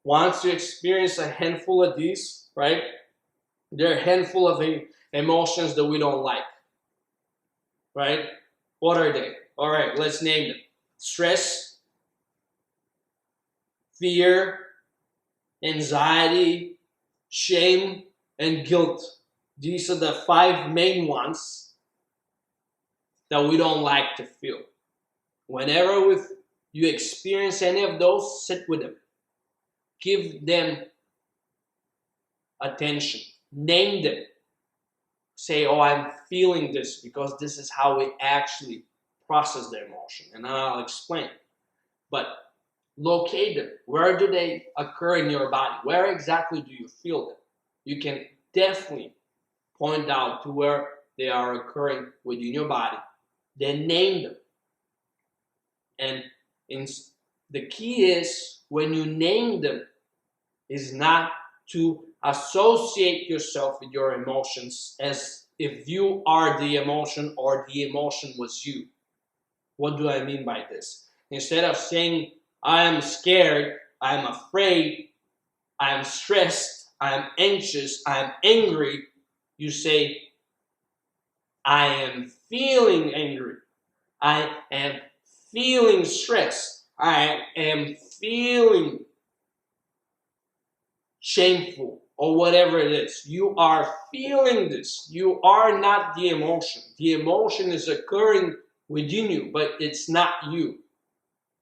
Once you experience a handful of these, right? There are a handful of emotions that we don't like, right? What are they? All right, let's name them. Stress, fear, anxiety, shame, and guilt. These are the 5 main ones that we don't like to feel. Whenever you experience any of those, sit with them. Give them attention. Name them. Say, oh, I'm feeling this, because this is how we actually process the emotion. And I'll explain. But locate them. Where do they occur in your body? Where exactly do you feel them? You can definitely point out to where they are occurring within your body. Then name them. And the key is, when you name them, is not to associate yourself with your emotions as if you are the emotion or the emotion was you. What do I mean by this? Instead of saying, I am scared, I am afraid, I am stressed, I am anxious, I am angry, you say, I am feeling angry, I am feeling stressed, I am feeling shameful, or whatever it is. You are feeling this. You are not the emotion. The emotion is occurring within you, but it's not you.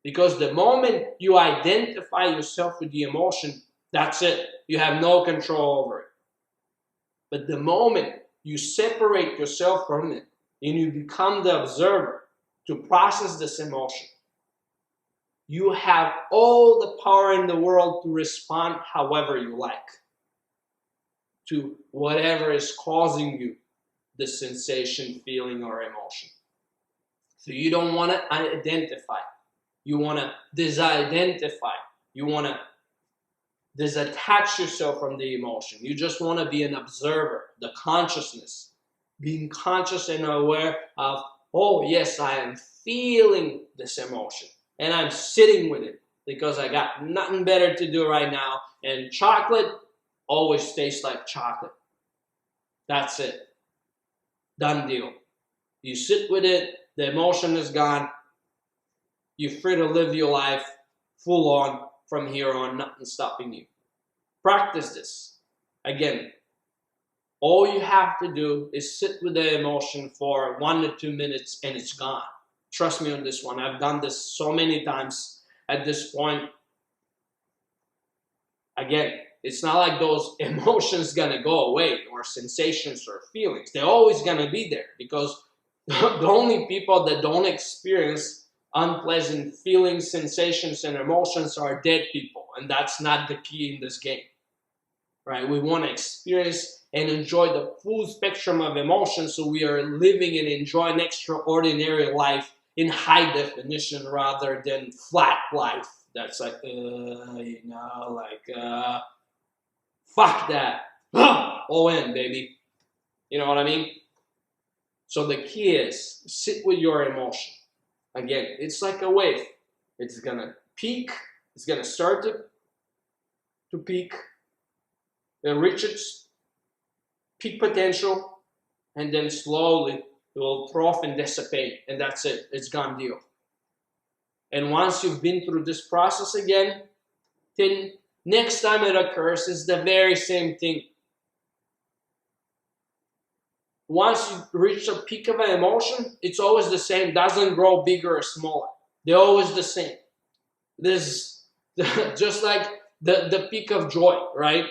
Because the moment you identify yourself with the emotion, that's it. You have no control over it. But the moment you separate yourself from it and you become the observer to process this emotion, you have all the power in the world to respond however you like to whatever is causing you the sensation, feeling, or emotion. So you don't want to identify. You want to disidentify. You want to disattach yourself from the emotion. You just want to be an observer, the consciousness. Being conscious and aware of, oh yes, I am feeling this emotion. And I'm sitting with it because I got nothing better to do right now. And chocolate always tastes like chocolate. That's it. Done deal. You sit with it. The emotion is gone. You're free to live your life full on from here on. Nothing stopping you. Practice this. Again, all you have to do is sit with the emotion for 1 to 2 minutes and it's gone. Trust me on this one. I've done this so many times at this point. Again, it's not like those emotions gonna go away, or sensations or feelings. They're always gonna be there, because the only people that don't experience unpleasant feelings, sensations, and emotions are dead people. And that's not the key in this game. Right? We want to experience and enjoy the full spectrum of emotions, so we are living and enjoying extraordinary life in high definition rather than flat life. That's like, fuck that. O-N, baby. You know what I mean? So the key is, sit with your emotion. Again, it's like a wave. It's going to peak. It's going to start to peak. It reaches its peak potential, and then slowly it will trough and dissipate, and that's it. It's gone deal. And once you've been through this process again, then next time it occurs, it's the very same thing. Once you reach a peak of an emotion, it's always the same. Doesn't grow bigger or smaller. They're always the same. This just like the peak of joy, right?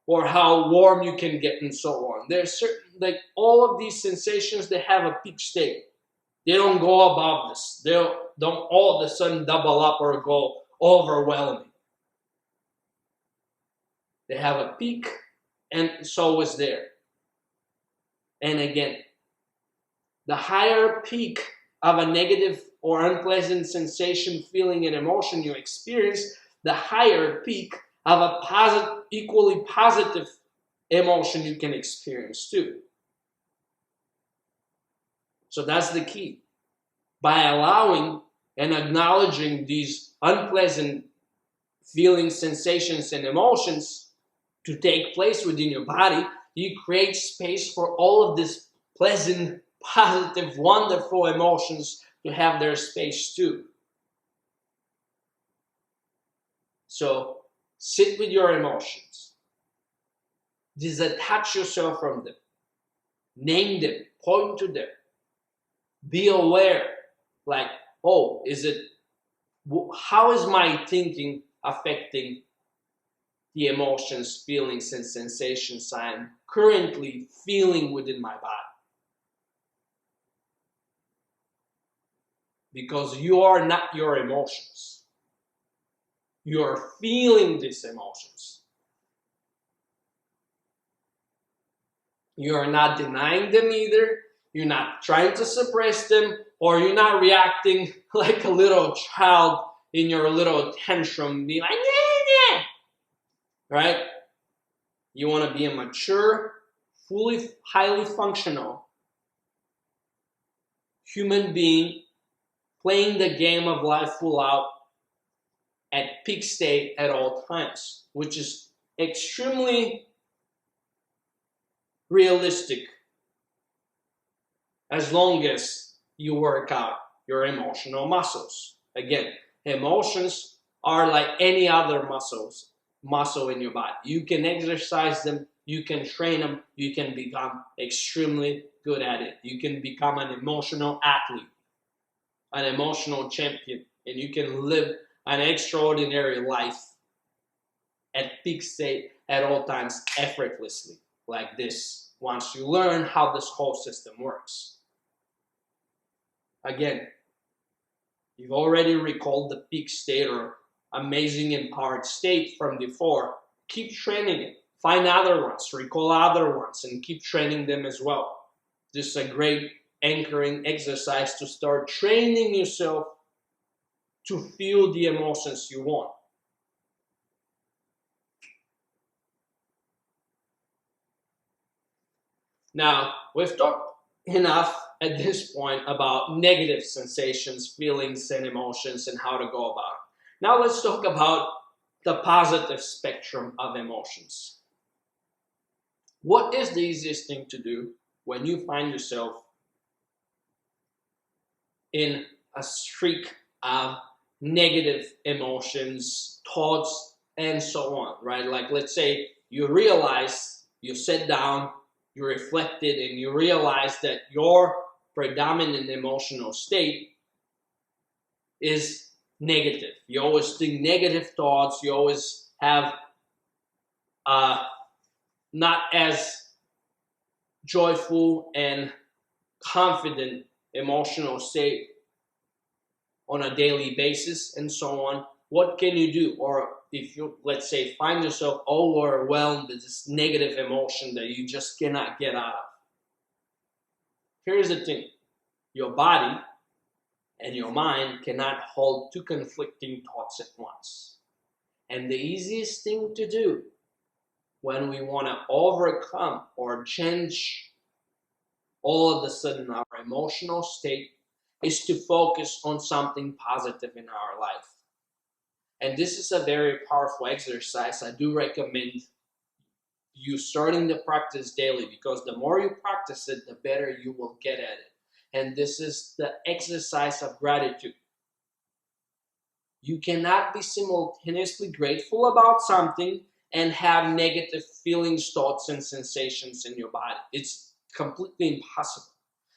Or how warm you can get and so on. There's certain, like all of these sensations, they have a peak state. They don't go above this. They don't all of a sudden double up or go overwhelming. They have a peak, and so is there. And again, the higher peak of a negative or unpleasant sensation, feeling, and emotion you experience, the higher peak of a equally positive emotion you can experience too. So that's the key. By allowing and acknowledging these unpleasant feelings, sensations, and emotions to take place within your body, you create space for all of these pleasant, positive, wonderful emotions to have their space too. So sit with your emotions. Disattach yourself from them. Name them. Point to them. Be aware. Like, oh, how is my thinking affecting the emotions, feelings, and sensations I am currently feeling within my body? Because you are not your emotions. You are feeling these emotions. You are not denying them either. You're not trying to suppress them, or you're not reacting like a little child in your little tantrum, being like, yeah, yeah. Right? You want to be a mature, fully, highly functional human being playing the game of life full out at peak state at all times, which is extremely realistic as long as you work out your emotional muscles. Again, emotions are like any other muscle in your body. You can exercise them, you can train them, you can become extremely good at it. You can become an emotional athlete, an emotional champion, and you can live an extraordinary life at peak state at all times effortlessly, like this, once you learn how this whole system works. Again, you've already recalled the peak state or amazing empowered state from before. Keep training it. Find other ones, recall other ones, and keep training them as well. This is a great anchoring exercise to start training yourself to feel the emotions you want. Now, we've talked enough at this point about negative sensations, feelings, and emotions and how to go about it. Now let's talk about the positive spectrum of emotions. What is the easiest thing to do when you find yourself in a streak of negative emotions, thoughts, and so on, right? Like, let's say you realize, you sit down, you reflected, and you realize that your predominant emotional state is negative. You always think negative thoughts. You always have not as joyful and confident emotional state on a daily basis and so on. What can you do? Or if you, let's say, find yourself overwhelmed with this negative emotion that you just cannot get out of. Here's the thing. Your body and your mind cannot hold two conflicting thoughts at once. And the easiest thing to do when we want to overcome or change all of a sudden our emotional state is to focus on something positive in our life. And this is a very powerful exercise. I do recommend you starting the practice daily, because the more you practice it, the better you will get at it. And this is the exercise of gratitude. You cannot be simultaneously grateful about something and have negative feelings, thoughts, and sensations in your body. It's completely impossible.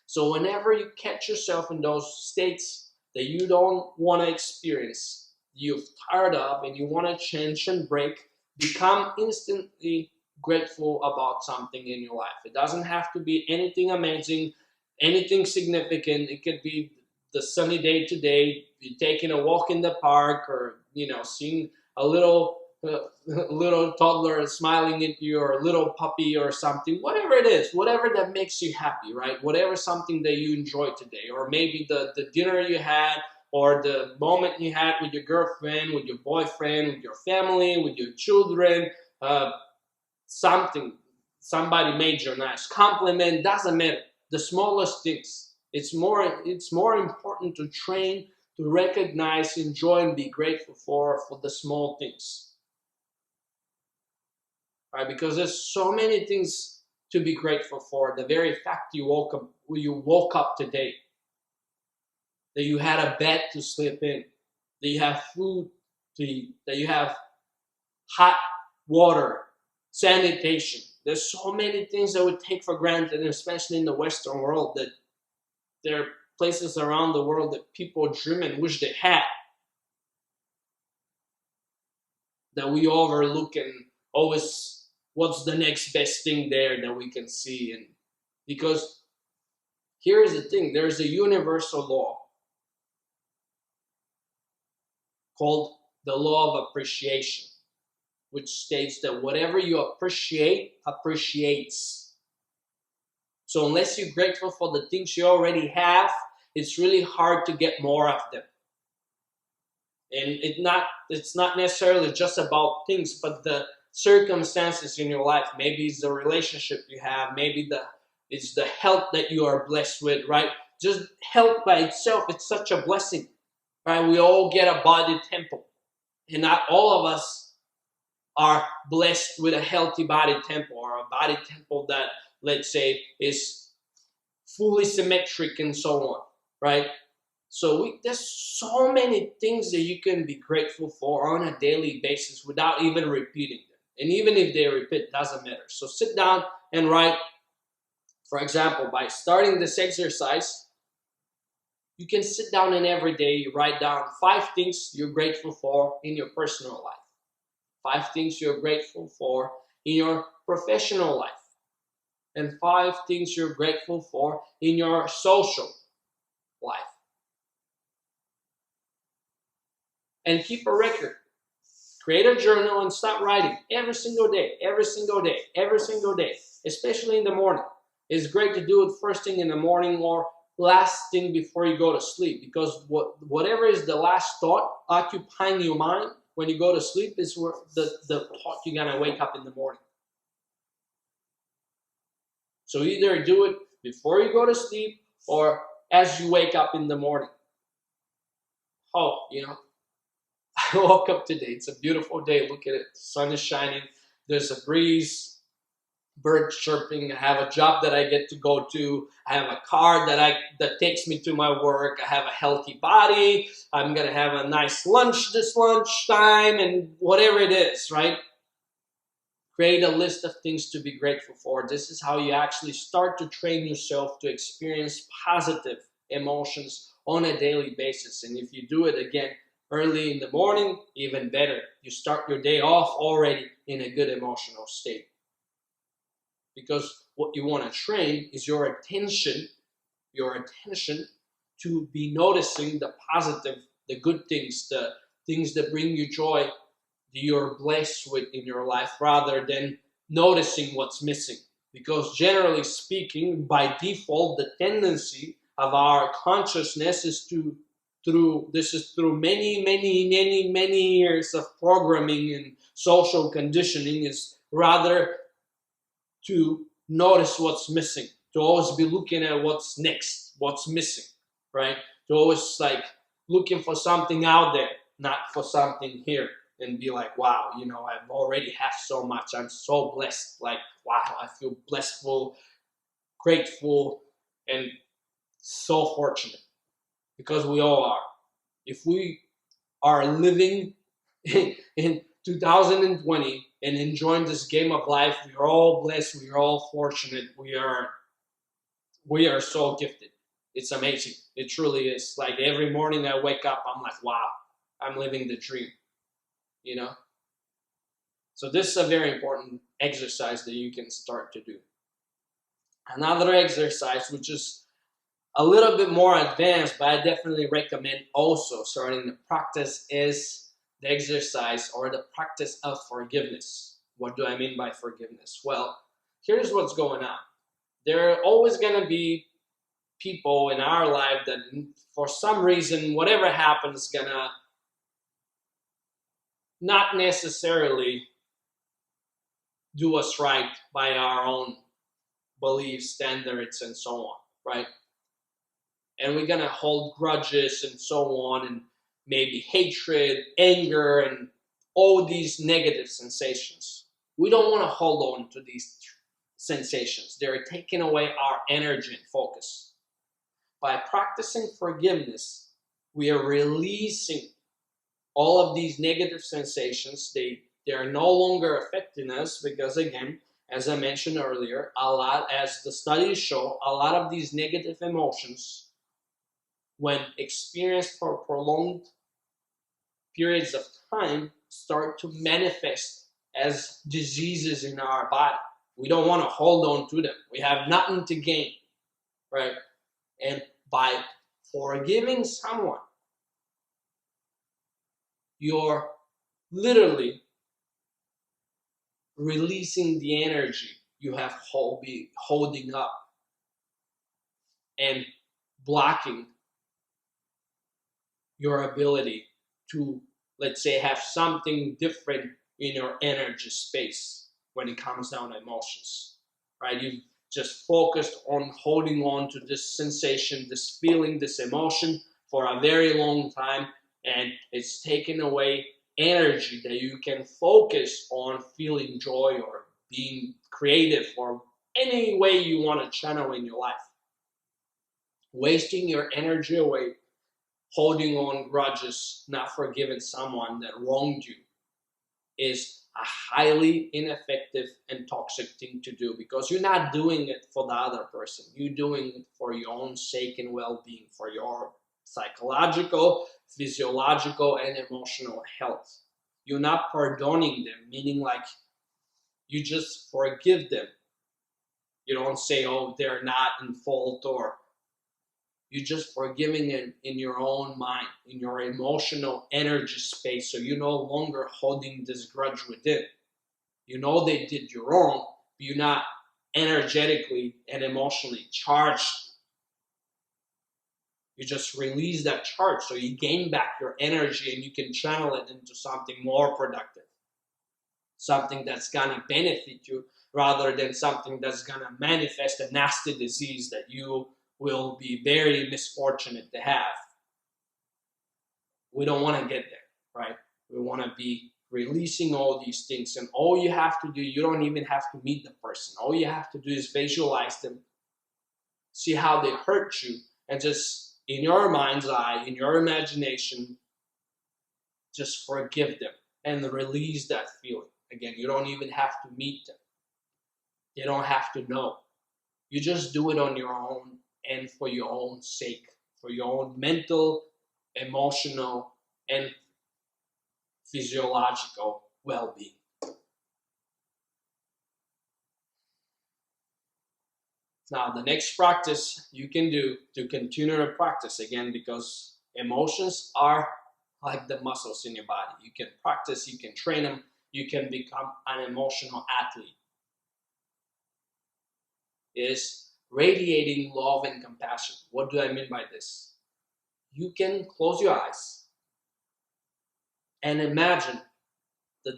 So whenever you catch yourself in those states that you don't want to experience, you're tired of, and you want to change and break, become instantly grateful about something in your life. It doesn't have to be anything amazing, anything significant. It could be the sunny day today, you're taking a walk in the park, or seeing a little toddler smiling at you, or a little puppy or something. Whatever it is, whatever that makes you happy, right? Whatever something that you enjoyed today, or maybe the dinner you had, or the moment you had with your girlfriend, with your boyfriend, with your family, with your children. Somebody made you a nice compliment. Doesn't matter. The smallest things. It's more important to train to recognize, enjoy, and be grateful for the small things. Right? Because there's so many things to be grateful for. The very fact you woke up today, that you had a bed to sleep in, that you have food to eat, that you have hot water, sanitation. There's so many things that we take for granted, especially in the Western world, that there are places around the world that people dream and wish they had, that we overlook, and always, what's the next best thing there that we can see? And because here's the thing, there's a universal law called the law of appreciation, which states that whatever you appreciate, appreciates. So unless you're grateful for the things you already have, it's really hard to get more of them. And it's not necessarily just about things, but the circumstances in your life. Maybe it's the relationship you have. Maybe it's the health that you are blessed with, right? Just health by itself, it's such a blessing, right? We all get a body temple. And not all of us are blessed with a healthy body temple, or a body temple that, let's say, is fully symmetric and so on, right? So there's so many things that you can be grateful for on a daily basis without even repeating them. And even if they repeat, doesn't matter. So sit down and write. For example, by starting this exercise, you can sit down and every day you write down 5 things you're grateful for in your personal life. 5 things you're grateful for in your professional life. And 5 things you're grateful for in your social life. And keep a record. Create a journal and start writing every single day, every single day, every single day, especially in the morning. It's great to do it first thing in the morning or last thing before you go to sleep, because whatever is the last thought occupying your mind when you go to sleep is where the thought you're going to wake up in the morning. So either do it before you go to sleep or as you wake up in the morning. Oh, I woke up today. It's a beautiful day. Look at it. The sun is shining. There's a breeze, birds chirping. I have a job that I get to go to. I have a car that takes me to my work. I have a healthy body. I'm going to have a nice lunch this lunchtime, and whatever it is, right? Create a list of things to be grateful for. This is how you actually start to train yourself to experience positive emotions on a daily basis. And if you do it again early in the morning, even better. You start your day off already in a good emotional state. Because what you want to train is your attention to be noticing the positive, the good things, the things that bring you joy, that you're blessed with in your life, rather than noticing what's missing. Because generally speaking, by default, the tendency of our consciousness is through many years of programming and social conditioning, is rather to notice what's missing, to always be looking at what's missing, right? To always looking for something out there. not for something here and be like, wow, you know, I've already have so much. I'm so blessed. Like, wow, I feel blissful, grateful, and so fortunate, because we all are. If we are living in 2020 and enjoying this game of life, we are all blessed, we are all fortunate, we are so gifted. It's amazing. It truly is. Like every morning I wake up, I'm like, wow, I'm living the dream, you know? So this is a very important exercise that you can start to do. Another exercise, which is a little bit more advanced, but I definitely recommend also starting to practice, is the exercise or the practice of forgiveness. What do I mean by forgiveness? Well, here's what's going on. There are always going to be people in our life that for some reason, whatever happens, is going to not necessarily do us right by our own beliefs, standards, and so on, right? And we're going to hold grudges and so on, and maybe hatred, anger, and all these negative sensations. We don't want to hold on to these sensations. They're taking away our energy and focus. By practicing forgiveness, we are releasing all of these negative sensations. They are no longer affecting us because, again, as I mentioned earlier, as the studies show, a lot of these negative emotions, when experienced for prolonged periods of time, start to manifest as diseases in our body. We don't want to hold on to them. We have nothing to gain, right? And by forgiving someone, you're literally releasing the energy you have holding up and blocking your ability to, let's say, have something different in your energy space when it comes down to emotions, right? You've just focused on holding on to this sensation, this feeling, this emotion for a very long time, and it's taken away energy that you can focus on feeling joy or being creative or any way you want to channel in your life. Wasting your energy away, holding on grudges, not forgiving someone that wronged you, is a highly ineffective and toxic thing to do, because you're not doing it for the other person. You're doing it for your own sake and well-being, for your psychological, physiological, and emotional health. You're not pardoning them, meaning like you just forgive them. You don't say, oh, they're not in fault, or you're just forgiving them in your own mind, in your emotional energy space, so you're no longer holding this grudge within. You know they did you wrong, but you're not energetically and emotionally charged. You just release that charge, so you gain back your energy and you can channel it into something more productive, something that's gonna benefit you rather than something that's gonna manifest a nasty disease that you will be very misfortunate to have. We don't want to get there, right? We want to be releasing all these things, and all you have to do, you don't even have to meet the person. All you have to do is visualize them, see how they hurt you, and just in your mind's eye, in your imagination, just forgive them and release that feeling. Again, you don't even have to meet them. They don't have to know. You just do it on your own and for your own sake, for your own mental, emotional, and physiological well-being. Now, the next practice you can do to continue to practice, again, because emotions are like the muscles in your body. You can practice, you can train them, you can become an emotional athlete, is radiating love and compassion. What do I mean by this? You can close your eyes and imagine that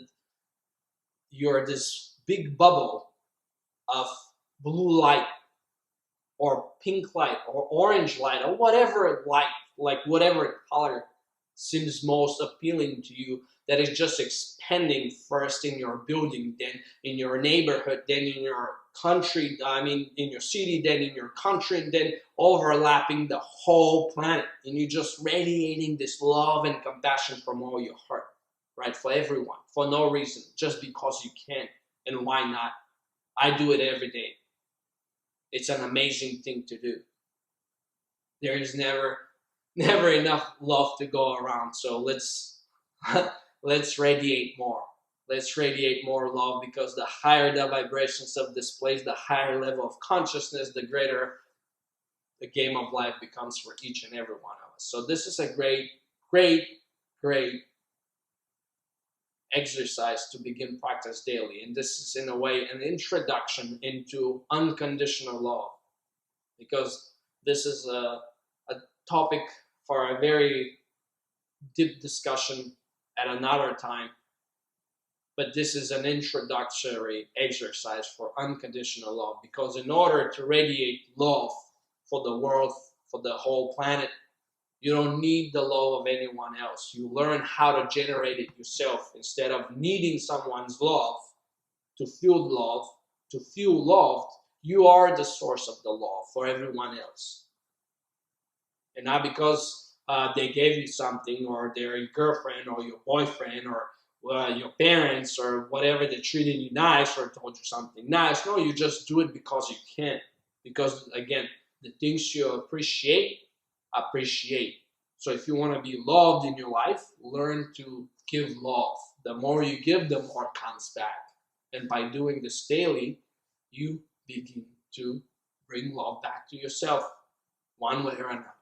you're this big bubble of blue light or pink light or orange light or whatever light, like whatever color seems most appealing to you, that is just expanding first in your building, then in your neighborhood, then in your country, in your city, then in your country, and then overlapping the whole planet. And you're just radiating this love and compassion from all your heart, right? For everyone, for no reason, just because you can. And why not? I do it every day. It's an amazing thing to do. There is never enough love to go around. So let's radiate more. Let's radiate more love, because the higher the vibrations of this place, the higher level of consciousness, the greater the game of life becomes for each and every one of us. So this is a great exercise to begin practice daily. And this is, in a way, an introduction into unconditional love, because this is a topic for a very deep discussion at another time. But this is an introductory exercise for unconditional love, because in order to radiate love for the world, for the whole planet, you don't need the love of anyone else. You learn how to generate it yourself, instead of needing someone's love to feel love, to feel loved. You are the source of the love for everyone else. And not because they gave you something, or they're your girlfriend or your boyfriend or your parents or whatever, they treated you nice or told you something nice. No, you just do it because you can. Because, again, the things you appreciate. So if you want to be loved in your life, learn to give love. The more you give, the more comes back. And by doing this daily, you begin to bring love back to yourself, one way or another.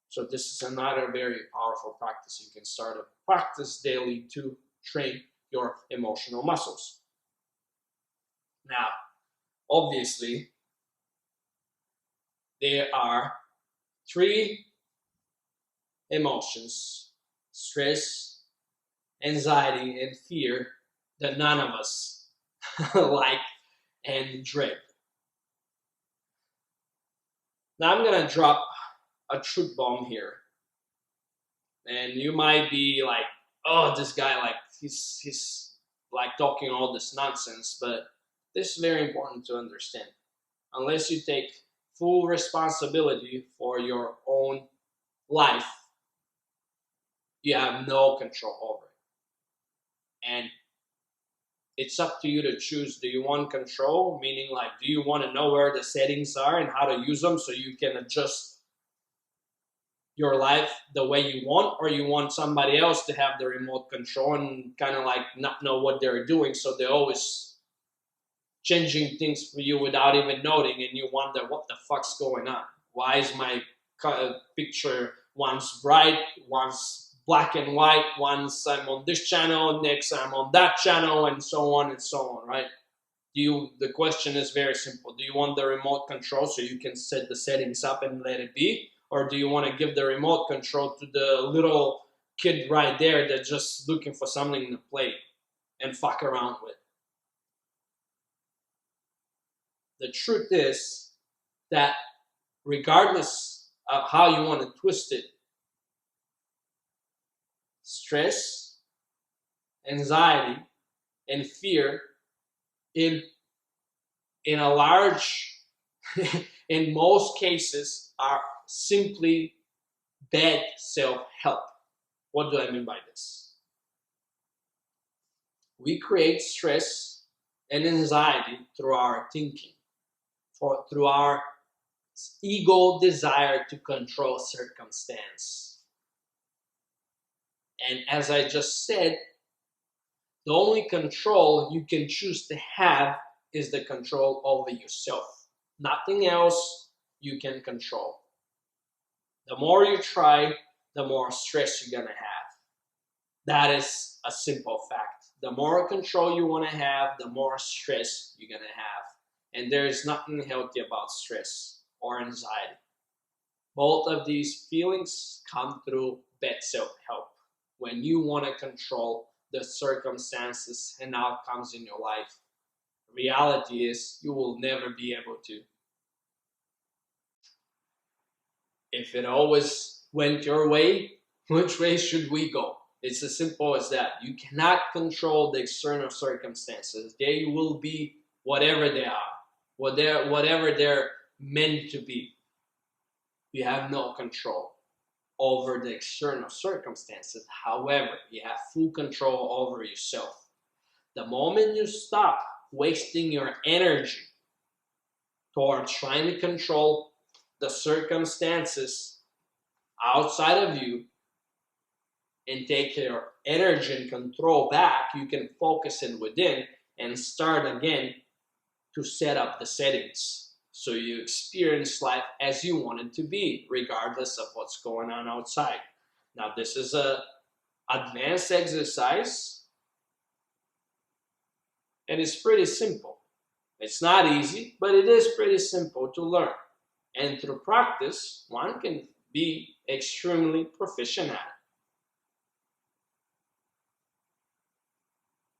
So this is another very powerful practice. You can start a practice daily to train your emotional muscles. Now, obviously, there are 3 emotions: stress, anxiety, and fear, that none of us like and dread. Now I'm going to drop a truth bomb here. And you might be like, oh, this guy, like, he's like talking all this nonsense. But this is very important to understand. Unless you take full responsibility for your own life, you have no control over it. And it's up to you to choose. Do you want control? Meaning, like, do you want to know where the settings are and how to use them so you can adjust your life the way you want? Or you want somebody else to have the remote control and kind of like not know what they're doing, so they're always changing things for you without even noting, and you wonder what the fuck's going on? Why is my picture once bright, once black and white, once I'm on this channel, next I'm on that channel, and so on, right? The question is very simple. Do you want the remote control so you can set the settings up and let it be? Or do you want to give the remote control to the little kid right there that's just looking for something to play and fuck around with? The truth is that regardless of how you want to twist it, stress, anxiety, and fear in a large, in most cases, are simply bad self-help. What do I mean by this? We create stress and anxiety through our thinking, through our ego desire to control circumstance. And as I just said, the only control you can choose to have is the control over yourself. Nothing else you can control. The more you try, the more stress you're going to have. That is a simple fact. The more control you want to have, the more stress you're going to have. And there is nothing healthy about stress or anxiety. Both of these feelings come through bad self-help. When you want to control the circumstances and outcomes in your life, reality is you will never be able to. If it always went your way, which way should we go? It's as simple as that. You cannot control the external circumstances. They will be whatever they are, whatever they're meant to be. You have no control over the external circumstances. However, you have full control over yourself. The moment you stop wasting your energy towards trying to control the circumstances outside of you and take your energy and control back, you can focus in within and start again to set up the settings so you experience life as you want it to be, regardless of what's going on outside. Now, this is an advanced exercise, and it's pretty simple. It's not easy, but it is pretty simple to learn. And through practice, one can be extremely proficient at it.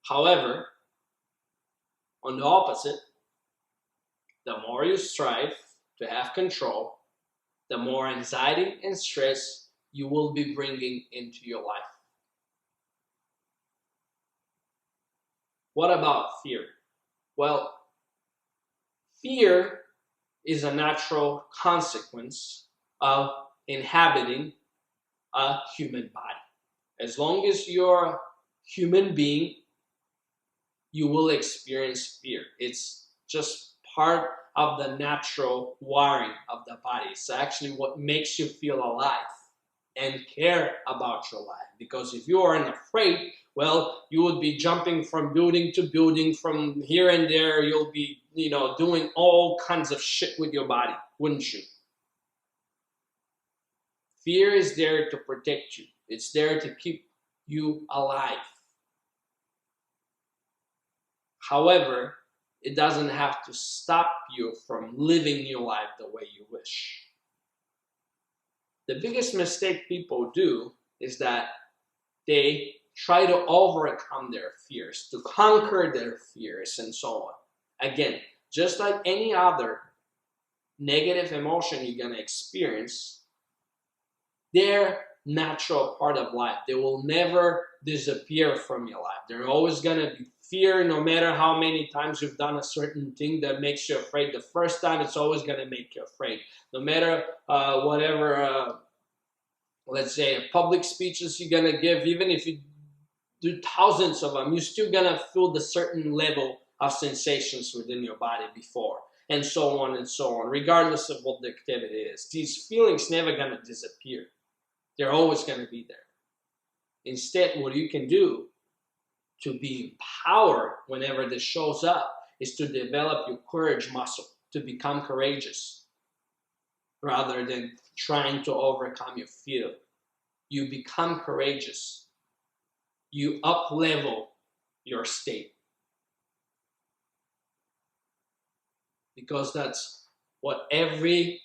However, on the opposite, the more you strive to have control, the more anxiety and stress you will be bringing into your life. What about fear? Well, fear is a natural consequence of inhabiting a human body. As long as you're a human being, you will experience fear. It's just part of the natural wiring of the body. It's actually what makes you feel alive and care about your life. Because if you aren't afraid, well, you would be jumping from building to building, from here and there. You'll be, doing all kinds of shit with your body, wouldn't you? Fear is there to protect you. It's there to keep you alive. However, it doesn't have to stop you from living your life the way you wish. The biggest mistake people do is that they try to overcome their fears, to conquer their fears, and so on. Again, just like any other negative emotion you're going to experience, they're natural part of life. They will never disappear from your life. They're always going to be fear, no matter how many times you've done a certain thing that makes you afraid. The first time, it's always going to make you afraid. No matter let's say, public speeches you're going to give, even if you do thousands of them, you're still going to feel the certain level of sensations within your body before, and so on and so on, regardless of what the activity is. These feelings never going to disappear. They're always going to be there. Instead, what you can do to be empowered whenever this shows up is to develop your courage muscle, to become courageous, rather than trying to overcome your fear. You become courageous. You up-level your state. Because that's what every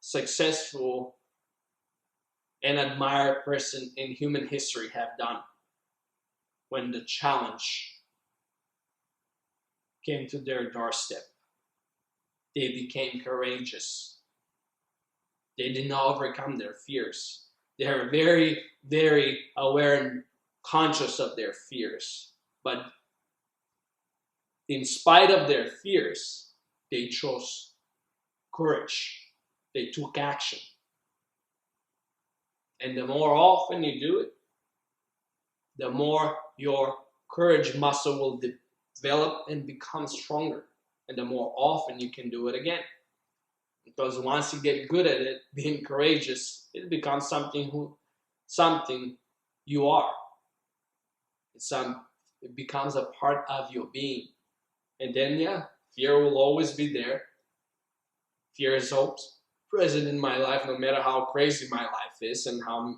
successful and admired person in human history have done. When the challenge came to their doorstep, they became courageous. They did not overcome their fears. They are very, very aware and conscious of their fears. But in spite of their fears, they chose courage. They took action. And the more often you do it, the more your courage muscle will develop and become stronger. And the more often you can do it again. Because once you get good at it, being courageous, it becomes something you are. It becomes a part of your being. And then, yeah, fear will always be there. Fear is always present in my life, no matter how crazy my life is and how,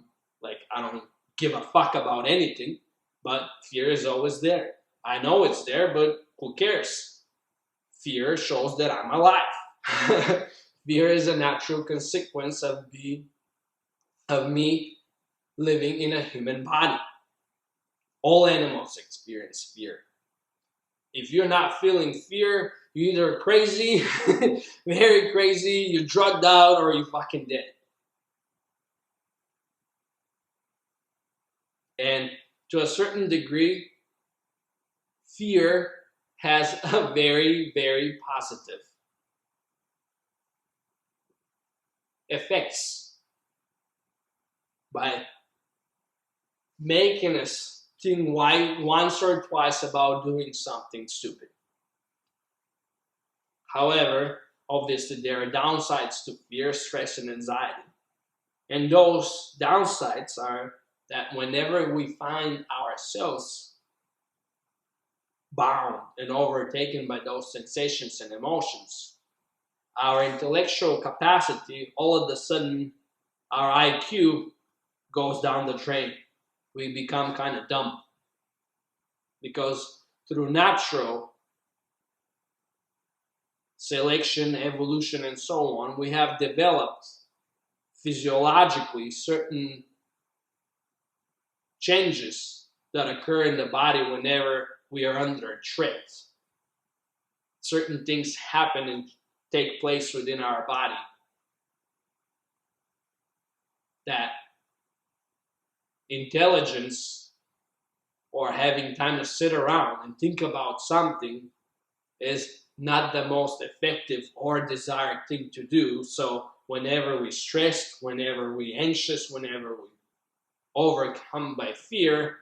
I don't give a fuck about anything. But fear is always there. I know it's there, but who cares? Fear shows that I'm alive. Fear is a natural consequence of me living in a human body. All animals experience fear. If you're not feeling fear, you're either crazy, very crazy, you're drugged out, or you're fucking dead. And to a certain degree, fear has a very, very positive effects by making us think once or twice about doing something stupid. However, obviously there are downsides to fear, stress, and anxiety. And those downsides are that whenever we find ourselves bound and overtaken by those sensations and emotions, our intellectual capacity, all of a sudden, our IQ goes down the drain. We become kind of dumb. Because through natural selection, evolution, and so on, we have developed physiologically certain changes that occur in the body whenever we are under threat. Certain things happen and take place within our body that intelligence or having time to sit around and think about something is not the most effective or desired thing to do. So whenever we're stressed, whenever we're anxious, whenever we overcome by fear,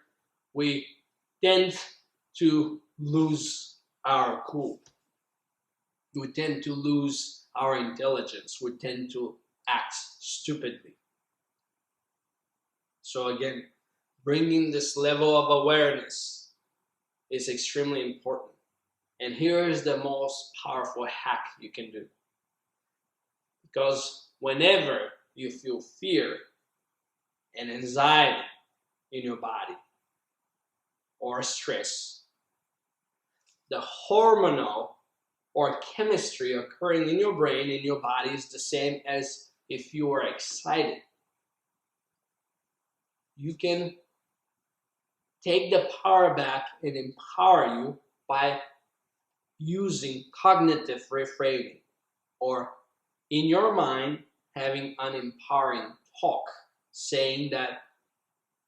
we tend to lose our cool. We tend to lose our intelligence. We tend to act stupidly. So again, bringing this level of awareness is extremely important. And here is the most powerful hack you can do. Because whenever you feel fear and anxiety in your body or stress, the hormonal or chemistry occurring in your brain, in your body, is the same as if you are excited. You can take the power back and empower you by using cognitive reframing, or in your mind having an empowering talk, saying that,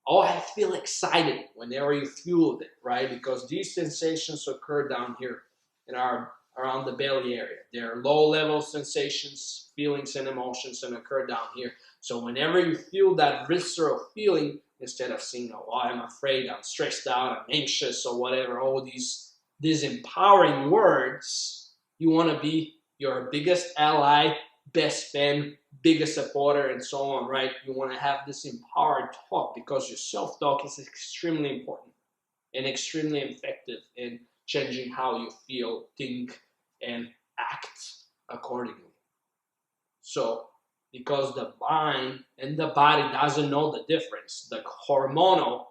oh, I feel excited whenever you feel it, right? Because these sensations occur down here in around the belly area. They're low-level sensations, feelings, and emotions, and occur down here. So whenever you feel that visceral feeling, instead of saying, oh, I'm afraid, I'm stressed out, I'm anxious, or whatever, all these empowering words, you want to be your biggest ally, best fan, biggest supporter, and so on, right? You want to have this empowered talk, because your self-talk is extremely important and extremely effective in changing how you feel, think, and act accordingly. So, because the mind and the body doesn't know the difference, the hormonal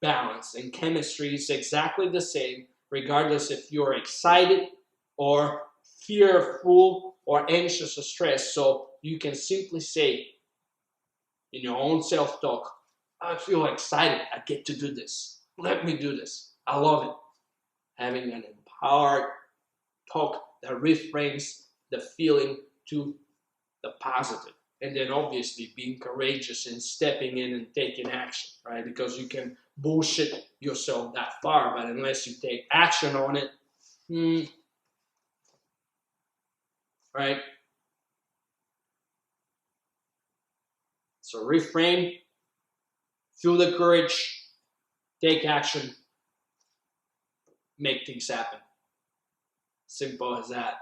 balance and chemistry is exactly the same, regardless if you're excited or fearful or anxious or stressed. So you can simply say in your own self-talk, I feel excited, I get to do this, let me do this, I love it. Having an empowered talk that reframes the feeling to the positive. And then obviously being courageous and stepping in and taking action, right? Because you can bullshit yourself that far, but unless you take action on it, right? So reframe, feel the courage, take action, make things happen. Simple as that.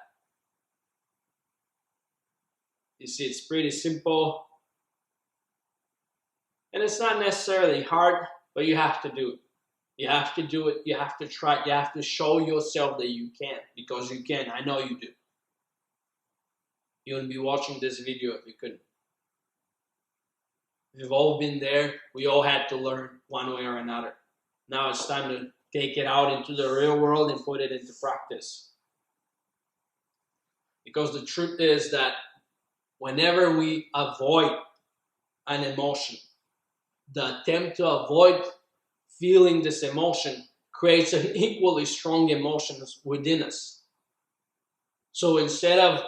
You see, it's pretty simple. And it's not necessarily hard, but you have to do it. You have to do it. You have to try. You have to show yourself that you can, because you can. I know you do. You wouldn't be watching this video if you couldn't. We've all been there. We all had to learn one way or another. Now it's time to take it out into the real world and put it into practice. Because the truth is that whenever we avoid an emotion, the attempt to avoid feeling this emotion creates an equally strong emotion within us. So instead of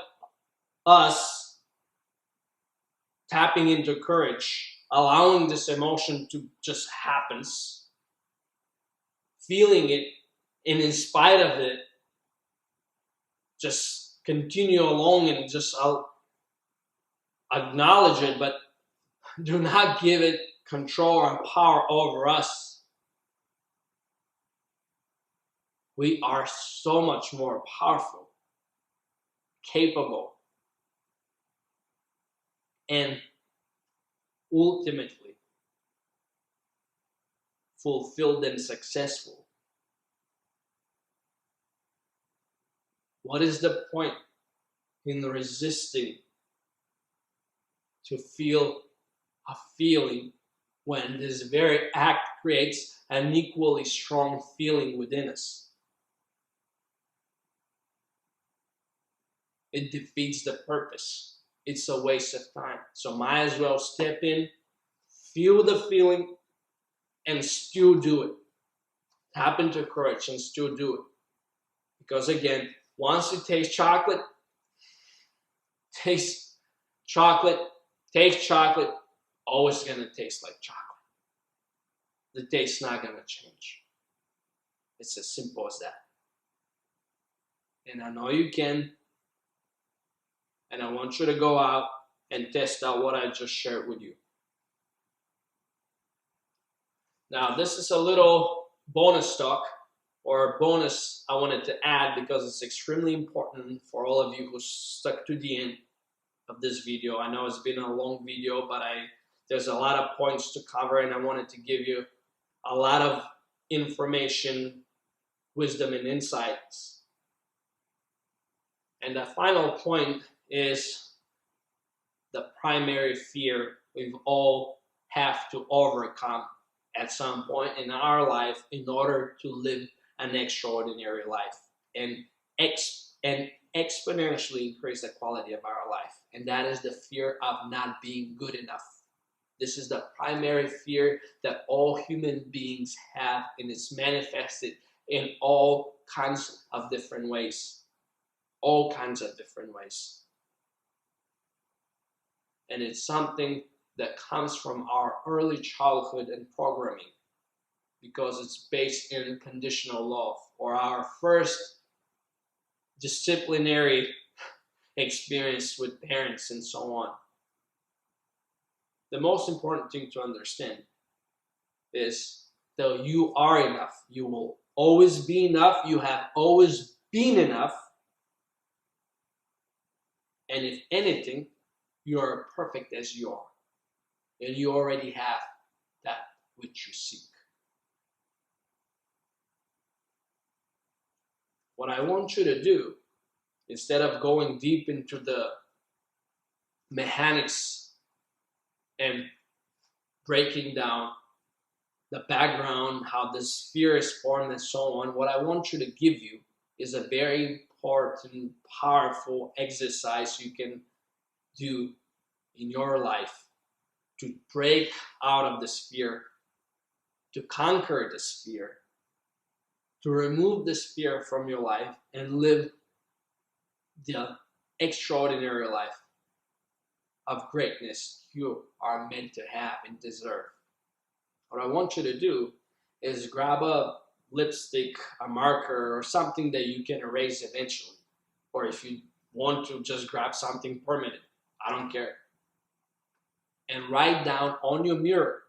us tapping into courage allowing this emotion to just happens, feeling it, and in spite of it, just continue along and just acknowledge it, but do not give it control and power over us. We are so much more powerful, capable, and ultimately fulfilled and successful. What is the point in resisting to feel a feeling when this very act creates an equally strong feeling within us? It defeats the purpose. It's a waste of time. So might as well step in, feel the feeling, and still do it. Tap into courage and still do it. Because again, once you taste chocolate, always gonna taste like chocolate. The taste's not gonna change. It's as simple as that. And I know you can. And I want you to go out and test out what I just shared with you. Now, this is a little bonus talk or bonus I wanted to add because it's extremely important for all of you who stuck to the end of this video. I know it's been a long video, but there's a lot of points to cover, and I wanted to give you a lot of information, wisdom, and insights. And the final point is the primary fear we all have to overcome at some point in our life in order to live an extraordinary life and exponentially increase the quality of our life. And that is the fear of not being good enough. This is the primary fear that all human beings have, and it's manifested in all kinds of different ways. All kinds of different ways. And it's something that comes from our early childhood and programming because it's based in conditional love or our first disciplinary experience with parents and so on. The most important thing to understand is that you are enough. You will always be enough. You have always been enough. And if anything, you are perfect as you are. And you already have that which you seek. What I want you to do, instead of going deep into the mechanics and breaking down the background, how this fear is formed and so on, what I want you to give you is a very important, powerful exercise you can do in your life to break out of this fear, to conquer this fear, to remove this fear from your life and live the extraordinary life of greatness you are meant to have and deserve. What I want you to do is grab a lipstick, a marker, or something that you can erase eventually. Or if you want to, just grab something permanent. I don't care. And write down on your mirror,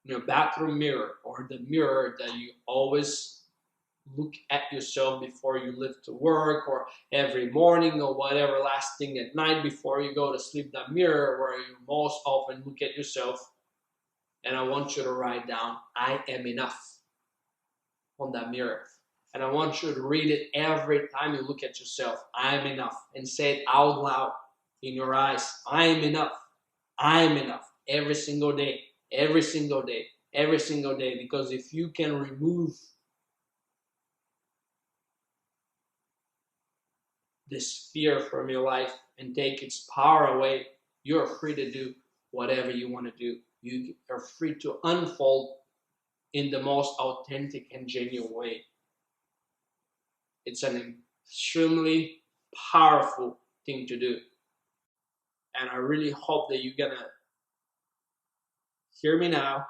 your bathroom mirror, or the mirror that you always look at yourself before you leave to work, or every morning, or whatever, last thing at night before you go to sleep, that mirror where you most often look at yourself. And I want you to write down, I am enough, on that mirror. And I want you to read it every time you look at yourself. I am enough. And say it out loud in your eyes. I am enough. I am enough. Every single day. Every single day. Every single day. Because if you can remove this fear from your life and take its power away, you're free to do whatever you want to do. You are free to unfold in the most authentic and genuine way. It's an extremely powerful thing to do. And I really hope that you're gonna hear me now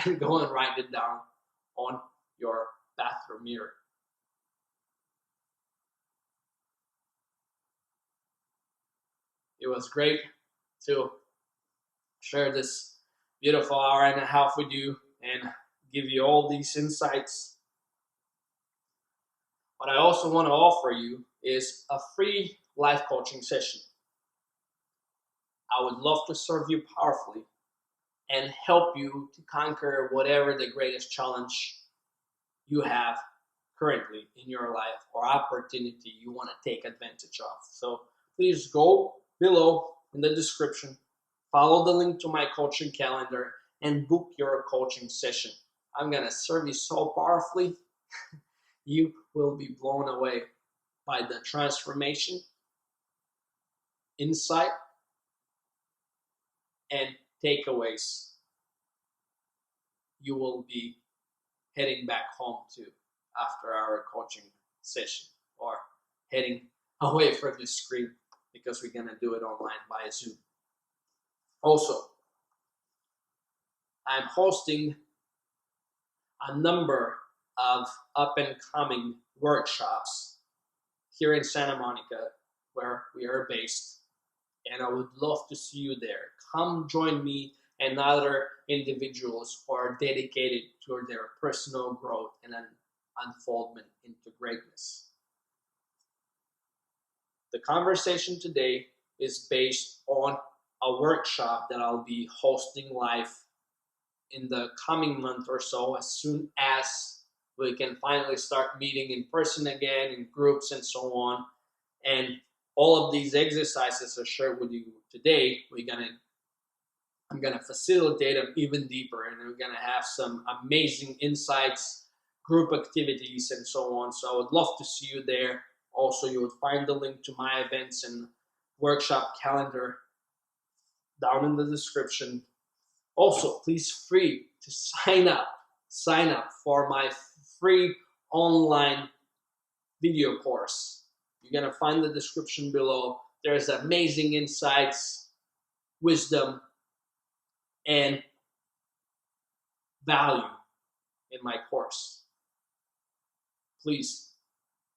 and go and write it down on your bathroom mirror. It was great to share this beautiful hour and a half with you and give you all these insights. What I also want to offer you is a free life coaching session. I would love to serve you powerfully and help you to conquer whatever the greatest challenge you have currently in your life or opportunity you want to take advantage of. So please go below in the description, follow the link to my coaching calendar, and book your coaching session. I'm going to serve you so powerfully. You will be blown away by the transformation, insight, and takeaways you will be heading back home to after our coaching session, or heading away from the screen, because we're going to do it online via Zoom. Also, I'm hosting a number of up-and-coming workshops here in Santa Monica, where we are based, and I would love to see you there. Come join me and other individuals who are dedicated to their personal growth and an unfoldment into greatness. The conversation today is based on a workshop that I'll be hosting live in the coming month or so, as soon as we can finally start meeting in person again, in groups and so on. And all of these exercises I shared with you today, I'm gonna facilitate them even deeper, and we're gonna have some amazing insights, group activities, and so on. So I would love to see you there. Also, you would find the link to my events and workshop calendar down in the description. Also, please free to sign up for my free online video course. You're gonna find the description below. There's amazing insights, wisdom, and value in my course. Please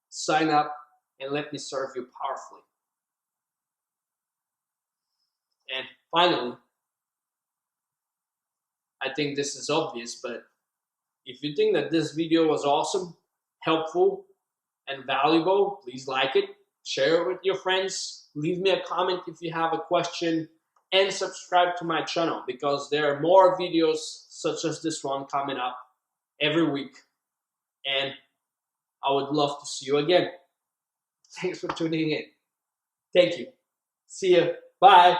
sign up and let me serve you powerfully. And finally, I think this is obvious, but if you think that this video was awesome, helpful, and valuable, please like it, share it with your friends, leave me a comment if you have a question, and subscribe to my channel, because there are more videos such as this one coming up every week, and I would love to see you again. Thanks for tuning in. Thank you. See you. Bye.